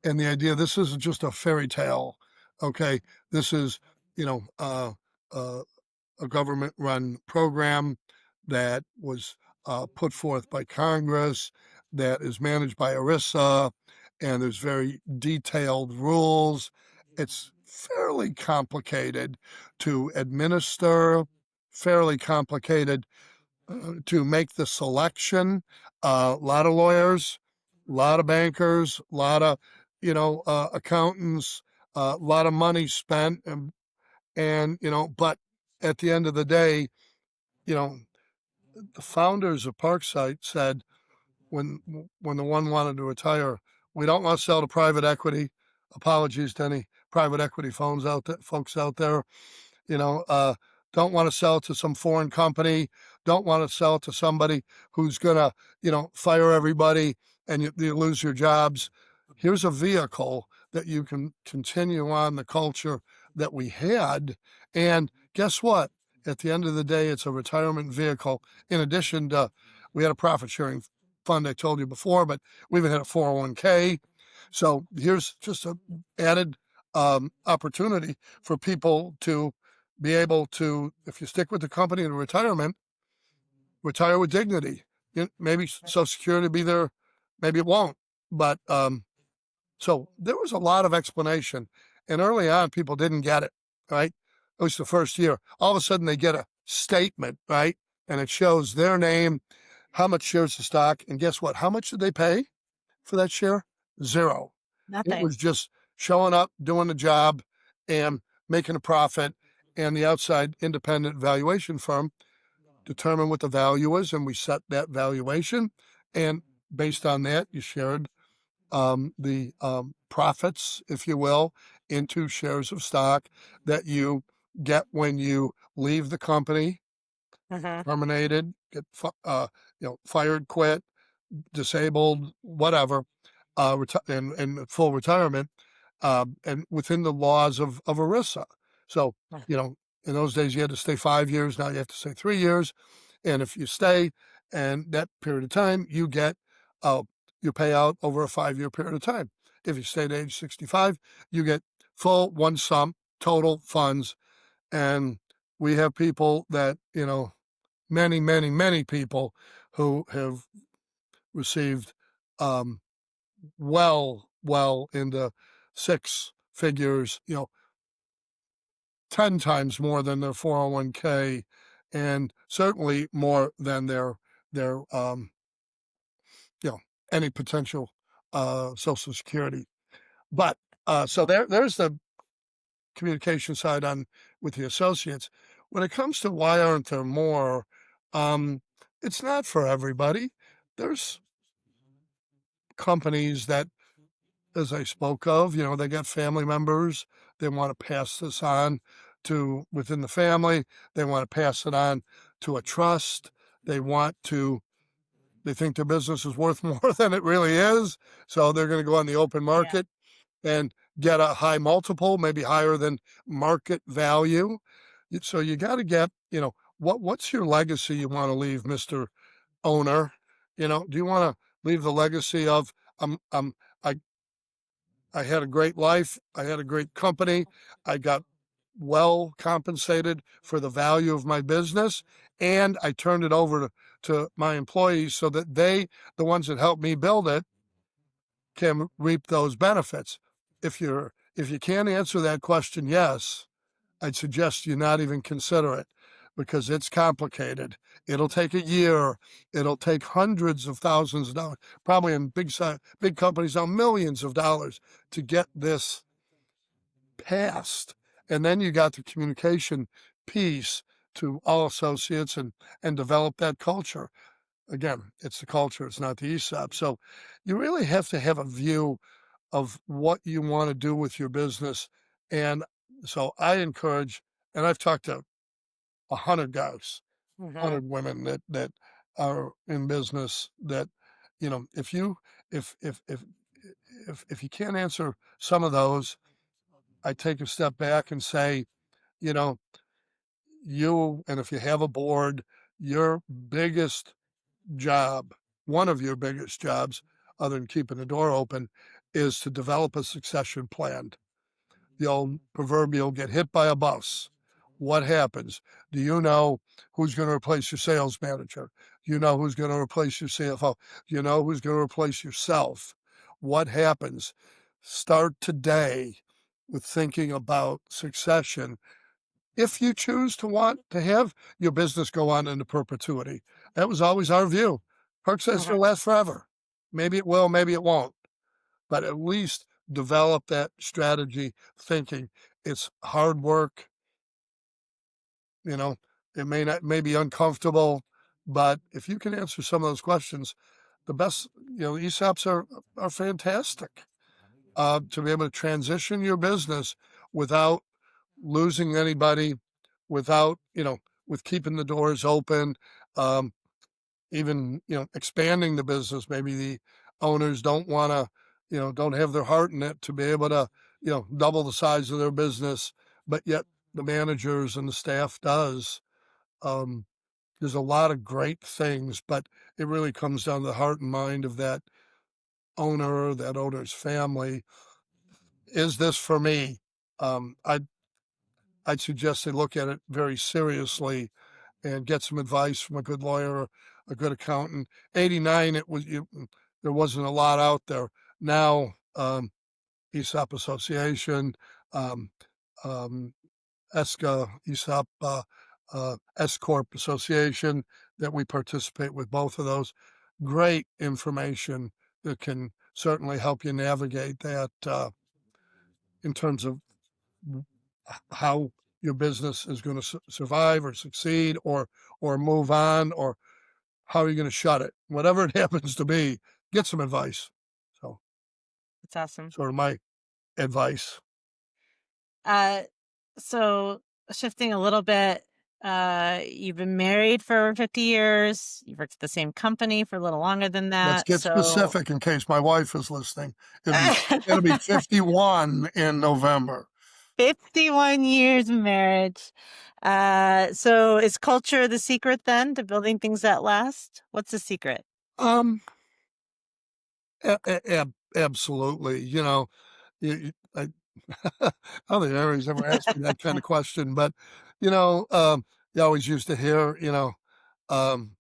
and the idea. This isn't just a fairy tale. Okay. This is, you know, uh, uh, a government run program that was put forth by Congress, that is managed by ERISA, and there's very detailed rules. It's fairly complicated to administer, fairly complicated to make the selection. A lot of lawyers, a lot of bankers, a lot of accountants, a lot of money spent, but at the end of the day, you know, the founders of Parksite said when the one wanted to retire, we don't want to sell to private equity. Apologies to any private equity folks out there. You know, don't want to sell to some foreign company. Don't want to sell to somebody who's gonna, fire everybody and you lose your jobs. Here's a vehicle that you can continue on the culture that we had. And guess what? At the end of the day, it's a retirement vehicle. In addition to, we had a profit sharing fund I told you before, but we even had a 401k. So here's just an added opportunity for people to be able to, if you stick with the company in retirement, retire with dignity. Maybe Social Security will be there, maybe it won't. But so there was a lot of explanation. And early on, people didn't get it, right? At least the first year. All of a sudden, they get a statement, right? And it shows their name, how much shares of stock. And guess what? How much did they pay for that share? Zero. It Nothing. was just showing up, doing the job, and making a profit. And the outside independent valuation firm determined what the value was, and we set that valuation. And based on that, you shared the profits, if you will, into shares of stock that you get when you leave the company, Mhm. terminated, get fired, quit, disabled, whatever, in full retirement, and within the laws of ERISA. So, Mm. in those days you had to stay 5 years. Now you have to stay 3 years. And if you stay and that period of time, you get, you pay out over a 5-year period of time. If you stay to age 65, you get full one sum total funds. And we have people that, many, many, many people who have received, um, well into 6 figures, 10 times more than their 401k, and certainly more than their you know any potential Social Security. But so there's the communication side on with the associates. When it comes to why aren't there more, um, it's not for everybody. There's companies that, as I spoke of, they got family members. They want to pass this on to within the family. They want to pass it on to a trust. They want to, they think their business is worth more than it really is. So they're going to go on the open Yeah. market and get a high multiple, maybe higher than market value. So you got to get, what's your legacy you want to leave, Mr. Owner? Do you want to leave the legacy of, I I had a great life. I had a great company. I got well compensated for the value of my business. And I turned it over to my employees so that they, the ones that helped me build it, can reap those benefits. If you can't answer that question, yes, I'd suggest you not even consider it because it's complicated. It'll take a year. It'll take hundreds of thousands of dollars, probably in big companies now, millions of dollars to get this passed. And then you got the communication piece to all associates and develop that culture. Again, it's the culture, it's not the ESOP. So you really have to have a view of what you want to do with your business. And so I encourage, and I've talked to 100 guys, Mhm. 100 women that are in business that, if you if you can't answer some of those, I take a step back and say, you know, and if you have a board, your biggest job, one of your biggest jobs, other than keeping the door open, is to develop a succession plan. The old proverbial get hit by a bus. What happens? Do you know who's going to replace your sales manager? Do you know who's going to replace your CFO? Do you know who's going to replace yourself? What happens? Start today with thinking about succession if you choose to want to have your business go on into perpetuity. That was always our view. Parksite's Mhm. going to last forever. Maybe it will, maybe it won't, but at least develop that strategy thinking. It's hard work, you know, it may be uncomfortable, but if you can answer some of those questions, the best, ESOPs are fantastic. To be able to transition your business without losing anybody, without, with keeping the doors open, um, even, expanding the business. Maybe the owners don't want to, don't have their heart in it to be able to, double the size of their business, but yet the managers and the staff does. Um, there's a lot of great things, but it really comes down to the heart and mind of that owner's family. Is this for me? I'd suggest they look at it very seriously and get some advice from a good lawyer, a good accountant. 89, there wasn't a lot out there. Now, ESOP Association, um, um, ESCA, ESOP, S Corp Association, that we participate with both of those. Great information that can certainly help you navigate that in terms of how your business is going to survive or succeed or move on, or how are you going to shut it? Whatever it happens to be, get some advice. So That's awesome. sort of my advice. Uh, so shifting a little bit, you've been married for 50 years. You've worked at the same company for a little longer than Let's that. get So specific in case my wife is listening. It'll be 51 in November. 51 years of marriage. So is culture the secret then to building things that last? What's the secret? Um, absolutely. You know, I I don't think anybody's ever asked me that kind of question, but, you know, you always used to hear, um,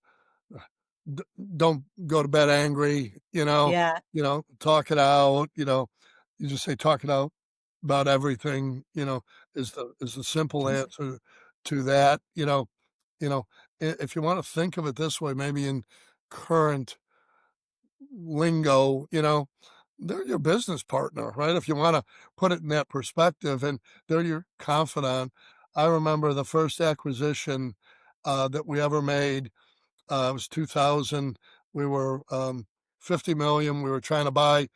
d don't go to bed angry, Yeah, talk it out, you just say talk it out about everything, is the simple answer to that, you know, if you wanna think of it this way, maybe in current lingo, they're your business partner, right? If you want to put it in that perspective, and they're your confidant. I remember the first acquisition that we ever made. It was 2000. We were 50 million. We were trying to buy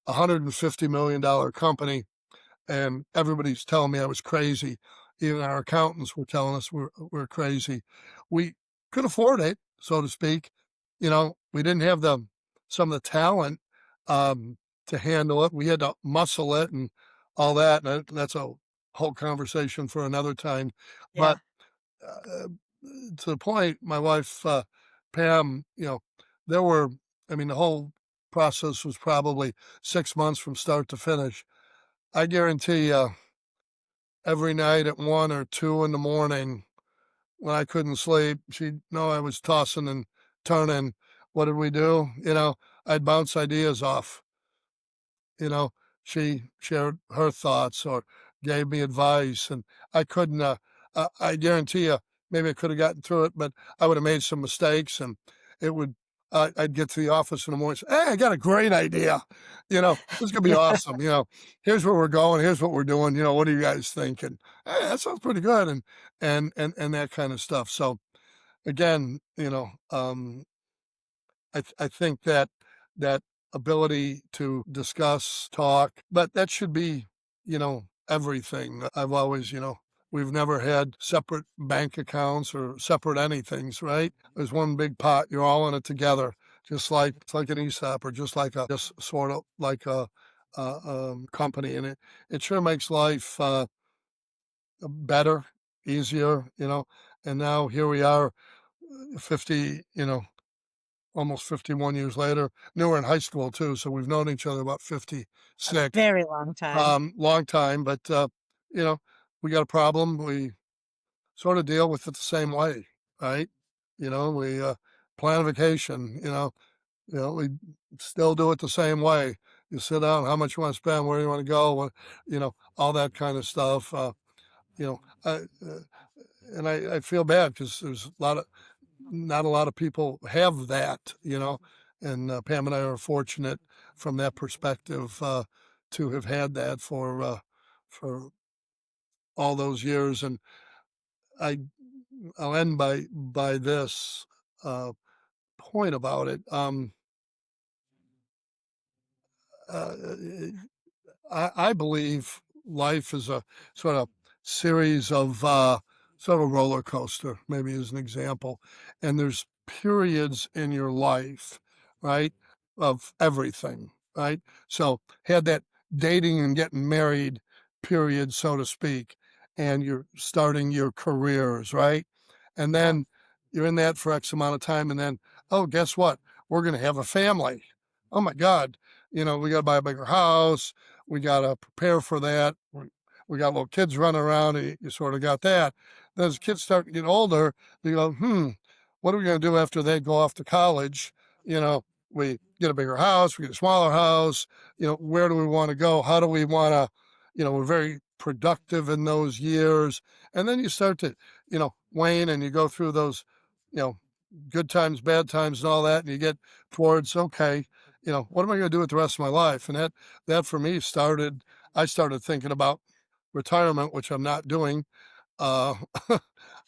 $150 million company, and everybody's telling me I was crazy. Even our accountants were telling us we're crazy. We could afford it, so to speak. We didn't have some of the talent to handle it. We had to muscle it and all that. And that's a whole conversation for another time. yeah. But uh, to the point, my wife Pam, there were. I mean, the whole process was probably 6 months from start to finish. I guarantee you, every night at 1 or 2 in the morning when I couldn't sleep, she'd know I was tossing and turning. What did we do? I'd bounce ideas off. You know, she shared her thoughts or gave me advice, and I couldn't. I guarantee you, maybe I could have gotten through it, but I would have made some mistakes, and it would. I'd get to the office in the morning. And say, hey, I got a great idea. This is gonna be awesome. Here's where we're going. Here's what we're doing. What do you guys think? And hey, that sounds pretty good, and that kind of stuff. So again, I think that ability to discuss, talk, but that should be, everything. I've always, we've never had separate bank accounts or separate anythings, right? There's one big pot. You're all in it together, just like it's like an ESOP or just sort of like a company, and it sure makes life better, easier, And now here we are, 50, almost 51 years later. Knew her in high school too, so we've known each other about A 56. very long time. Long time, but, you know, we got a problem, we sort of deal with it the same way, right? We, plan a vacation, we still do it the same way. You sit down, how much you wanna spend, where you wanna go, all that kind of stuff, you know, and I feel bad because there's not a lot of people have that, and Pam and I are fortunate from that perspective to have had that for all those years. And I I'll end by this point about it. Uh, I believe life is a sort of series of sort of a roller coaster, maybe as an example. And there's periods in your life, right, of everything, right? So had that dating and getting married period, so to speak, and you're starting your careers, right? And Yeah. then you're in that for X amount of time, and then, oh, guess what? We're going to have a family. Oh my God. We got to buy a bigger house, we gotta prepare for that. We got little kids running around, and you sort of got that. Then as kids start to get older, you go, what are we gonna do after they go off to college? We get a bigger house, we get a smaller house. Where do we want to go? How do we want to? We're very productive in those years, and then you start to, wane, and you go through those, you know, good times, bad times, and all that, and you get towards okay, what am I going to do with the rest of my life? And that for me I started thinking about retirement, which I'm not doing. Uh,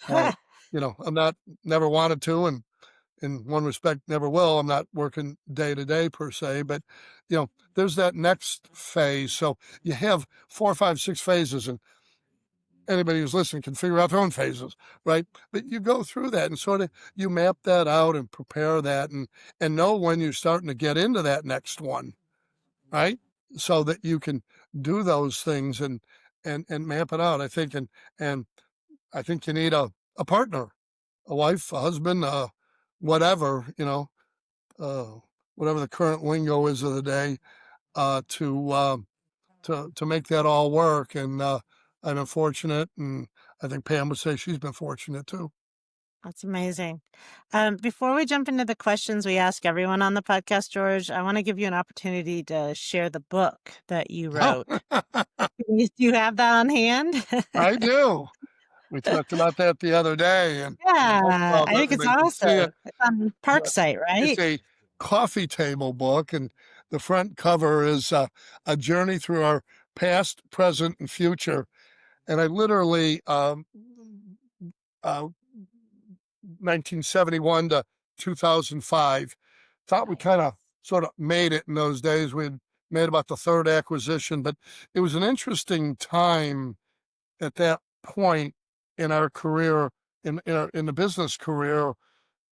uh, I'm not, never wanted to. And, in one respect never will. I'm not working day to day per se, but there's that next phase. So you have 4, 5, 6 phases, and anybody who's listening can figure out their own phases, right? But you go through that and sort of you map that out and prepare that and know when you're starting to get into that next one, right? So that you can do those things and map it out. I think and I think you need a partner, a wife, a husband, whatever, uh, whatever the current lingo is of the day, to make that all work. And I've been fortunate, and I think Pam would say she's been fortunate too. That's amazing. Before we jump into the questions we ask everyone on the podcast, George, I want to give you an opportunity to share the book that you Oh, wrote. Do you have that on hand? I do. We talked about that the other day, and I hope Yeah, I think it's everybody can see awesome. it. It's on But Parksite, it's right? a coffee table book, and the front cover is a journey through our past, present, and future. And I literally, uh, 1971 to 2005, thought we kind Nice. of sort of made it in those days. We'd made about the third acquisition, but it was an interesting time at that point in our career, in the business career.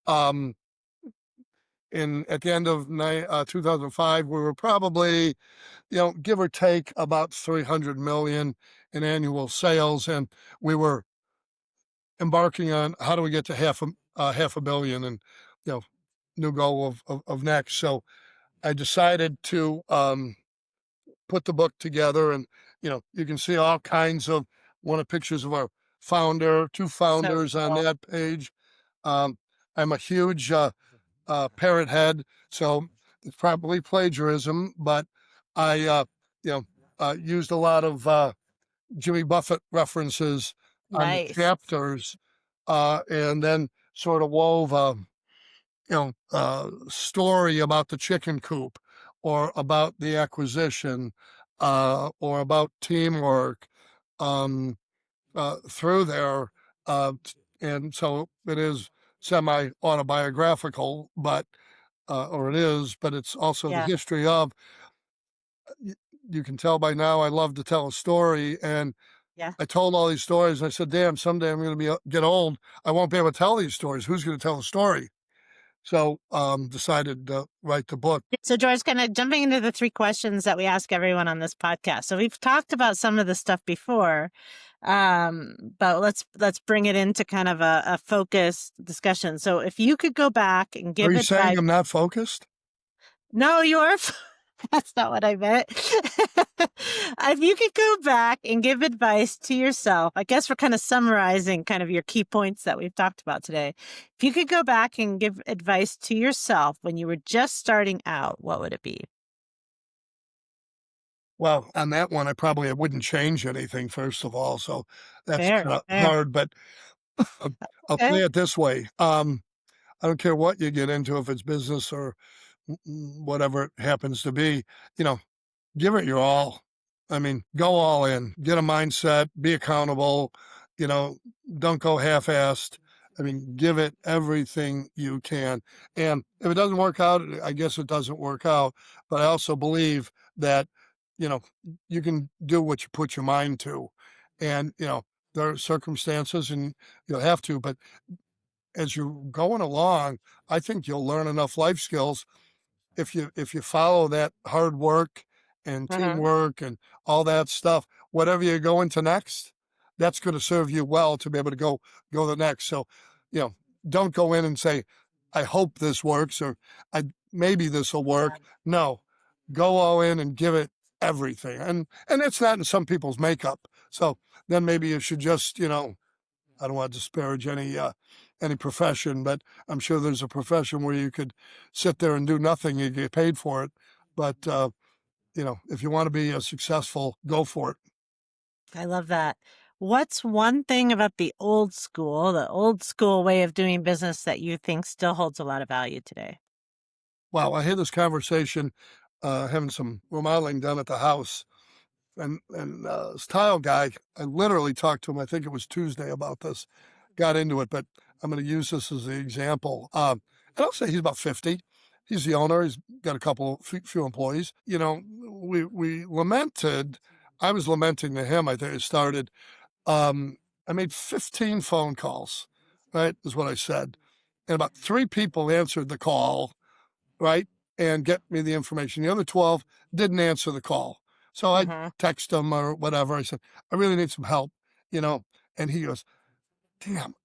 Um, in at the end of 2005, we were probably, give or take about 300 million in annual sales, and we were embarking on how do we get to half a billion, and you know, new goal of next. So I decided to put the book together, and you can see all kinds of one of pictures of our two So founders on cool. that page. Um, I'm a huge parrot head, so it's probably plagiarism, but I used a lot of Jimmy Buffett references on the Nice. chapters, and then sort of wove a story about the chicken coop, or about the acquisition, or about teamwork, um, through there. And so it is semi autobiographical, but or it is, but it's also the Yeah, history of. y- You can tell by now I love to tell a story, and yeah. I told all these stories. And I said, "Damn, someday I'm going to get old. I won't be able to tell these stories. Who's going to tell the story?" So decided to write the book. So, George, kind of jumping into the three questions that we ask everyone on this podcast. So, we've talked about some of the stuff before, but let's bring it into kind of a focused discussion. So, if you could go back and Are give you saying advice, I'm not focused? no, you're. That's not what I meant. If you could go back and give advice to yourself, I guess we're kind of summarizing kind of your key points that we've talked about today. If you could go back and give advice to yourself when you were just starting out, what would it be? Well, on that one, I wouldn't change anything, first of all. So that's Fair, kind of fair. hard, but I'll say Okay. it this way. I don't care what you get into, if it's business or whatever it happens to be, you know, give it your all. I mean, go all in, get a mindset, be accountable, you know, don't go half-assed. I mean, give it everything you can. And if it doesn't work out, I guess it doesn't work out. But I also believe that, you know, you can do what you put your mind to. And, there are circumstances and you'll have to, but as you're going along, I think you'll learn enough life skills if you follow that hard work and Uh-huh. teamwork and all that stuff. Whatever you go into next, that's going to serve you well to be able to go the next. So, you know, don't go in and say, "I hope this works," or "I maybe this will work." No, go all in and give it everything. And it's not in some people's makeup. So then maybe you should just, I don't want to disparage any profession, but I'm sure there's a profession where you could sit there and do nothing and get paid for it. But if you want to be successful, go for it. I love that. What's one thing about the old school way of doing business that you think still holds a lot of value today? Wow, I had this conversation, having some remodeling done at the house, and this tile guy, I literally talked to him. I think it was Tuesday about this. Got into it, but I'm going to use this as the example. and I'll say he's about 50. He's the owner. He's got a couple, few employees. You know, we lamented. I was lamenting to him. I think it started. I made 15 phone calls. Right, is what I said, and about 3 people answered the call. Right, and get me the information. The other 12 didn't answer the call. So I Mhm. text them or whatever. I said, I really need some help. You know, and he goes, damn,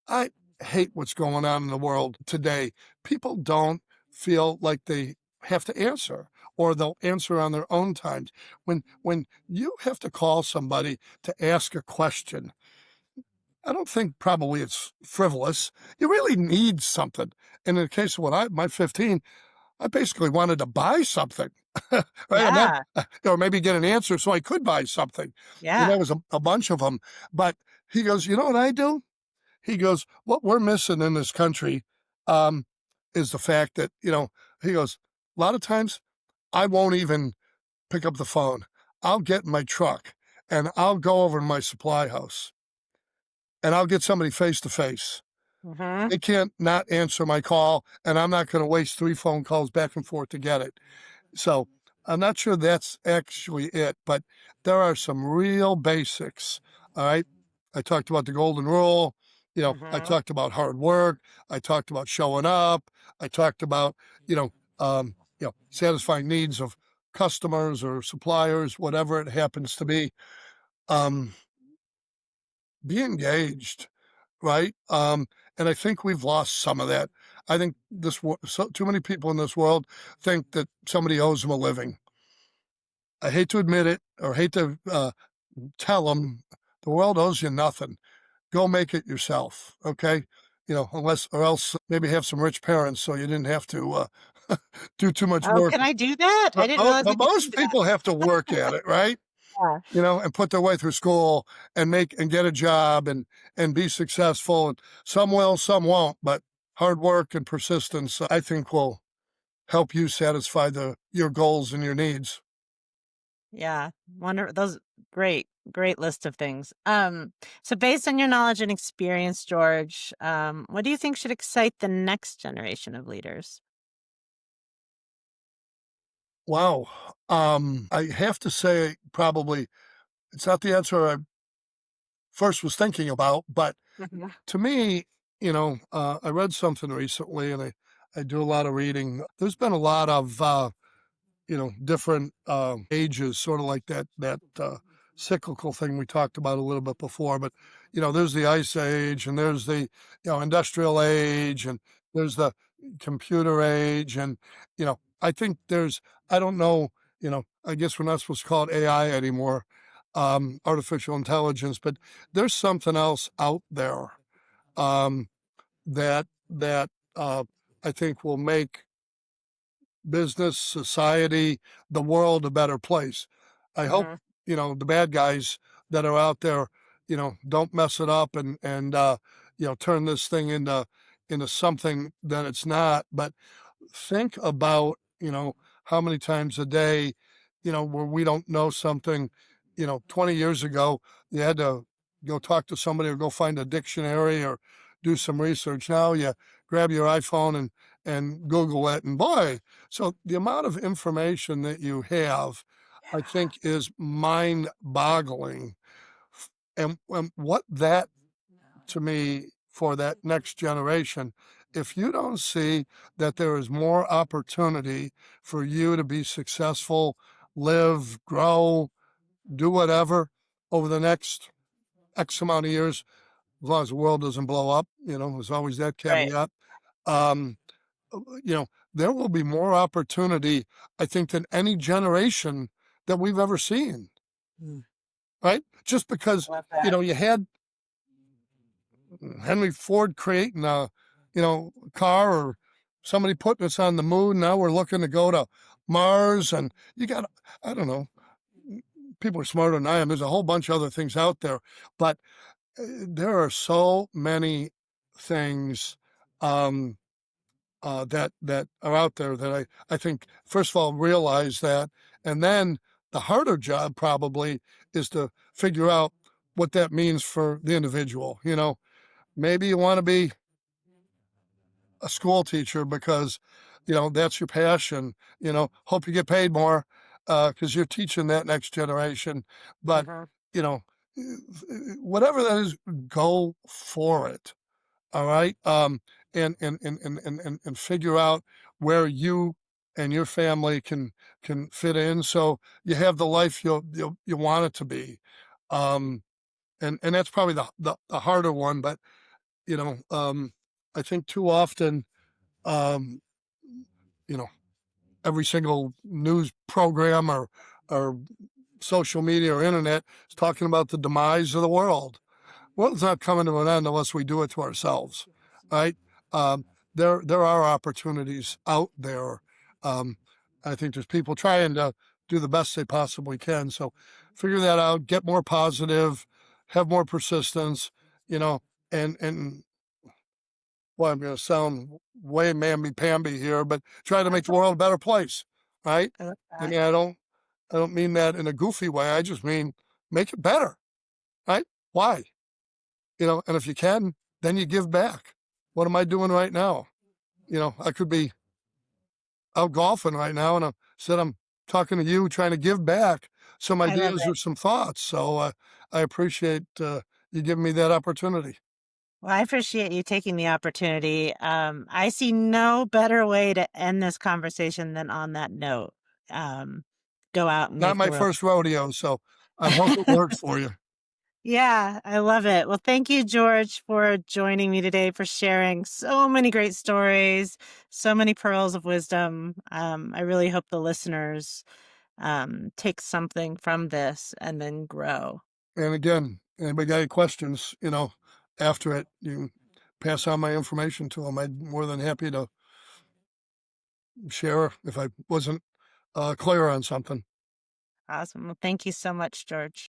I hate what's going on in the world today. People don't feel like they have to answer or they'll answer on their own times. When you have to call somebody to ask a question, I don't think probably it's frivolous. You really need something. And in the case of my 15, I basically wanted to buy something, right? I'm not, Yeah. or maybe get an answer so I could buy something. And Yeah. there was a bunch of them. But he goes, you know what I do? He goes, what we're missing in this country um, is the fact that, he goes, a lot of times I won't even pick up the phone. I'll get in my truck and I'll go over to my supply house and I'll get somebody face to face. Mhm. They can't not answer my call, and I'm not going to waste 3 phone calls back and forth to get it. So I'm not sure that's actually it, but there are some real basics. All right. I talked about the golden rule. I Mhm. talked about hard work. I talked about showing up. I talked about, satisfying needs of customers or suppliers, whatever it happens to be. Um, be engaged, right? And I think we've lost some of that. I think too many people in this world think that somebody owes them a living. I hate to admit it or hate to tell them the world owes you nothing. Go make it yourself, okay? Unless or else maybe have some rich parents so you didn't have to do too much Oh, work. can I do that? I But, didn't mo- realize I but could do most that. people have to work at it, right? Yeah. And put their way through school and get a job and be successful. And some will, some won't. But hard work and persistence, I think, will help you satisfy your goals and your needs. Yeah. Those great list of things. So based on your knowledge and experience, George, what do you think should excite the next generation of leaders? Wow. I have to say, probably it's not the answer I first was thinking about, but Mhm. to me, I read something recently, and I do a lot of reading. There's been a lot of different ages, sort of like that cyclical thing we talked about a little bit before. But there's the ice age, and there's the industrial age, and there's the computer age, and I think I don't know, I guess we're not supposed to call it AI anymore, artificial intelligence, but there's something else out there um, that I think will make business, society, the world a better place. I hope, Mhm. the bad guys that are out there, don't mess it up and turn this thing into something that it's not. But think about, how many times a day, where we don't know something, 20 years ago, you had to go talk to somebody or go find a dictionary or do some research. Now you grab your iPhone and Google it, and boy, so the amount of information that you have, I think, is mind boggling. And what that to me for that next generation, if you don't see that there is more opportunity for you to be successful, live, grow, do whatever over the next X amount of years, as long as the world doesn't blow up, there's always that Right. caveat. Um, there will be more opportunity, I think, than any generation that we've ever seen, Mm. right? Just because, Love that. you had Henry Ford creating a, car or somebody putting us on the moon. Now we're looking to go to Mars, and you got, I don't know, people are smarter than I am. There's a whole bunch of other things out there, but there are so many things um, that are out there that I think, first of all, realize that, and then the harder job probably is to figure out what that means for the individual. Maybe you want to be a school teacher because, that's your passion. Hope you get paid more because you're teaching that next generation. But, Mhm. you know, whatever that is, go for it. All right. And figure out where you and your family can fit in so you have the life you want it to be. Um, and that's probably the harder one, but I think too often, um, you know, every single news program or social media or internet is talking about the demise of the world. World's not coming to an end unless we do it to ourselves, right? Um, there are opportunities out there. Um, I think there's people trying to do the best they possibly can. So figure that out, get more positive, have more persistence, you know, and well, I'm going to sound way mamby-pamby here, but try to make the world a better place, right? I love I that. mean, I don't mean that in a goofy way. I just mean make it better, right? Why? And if you can, then you give back. What am I doing right now? I could be out golfing right now, and instead I'm talking to you, trying to give back some I love ideas it. or some thoughts. So I appreciate you giving me that opportunity. Well, I appreciate you taking the opportunity. I see no better way to end this conversation than on that note. Um, go out and Not make the my world. first rodeo, so I hope it works for you. Yeah, I love it. Well, thank you, George, for joining me today, for sharing so many great stories, so many pearls of wisdom. I really hope the listeners take something from this and then grow. And again, anybody got any questions, after it, you can pass on my information to them. I'm more than happy to share if I wasn't clear on something. Awesome. Well, thank you so much, George.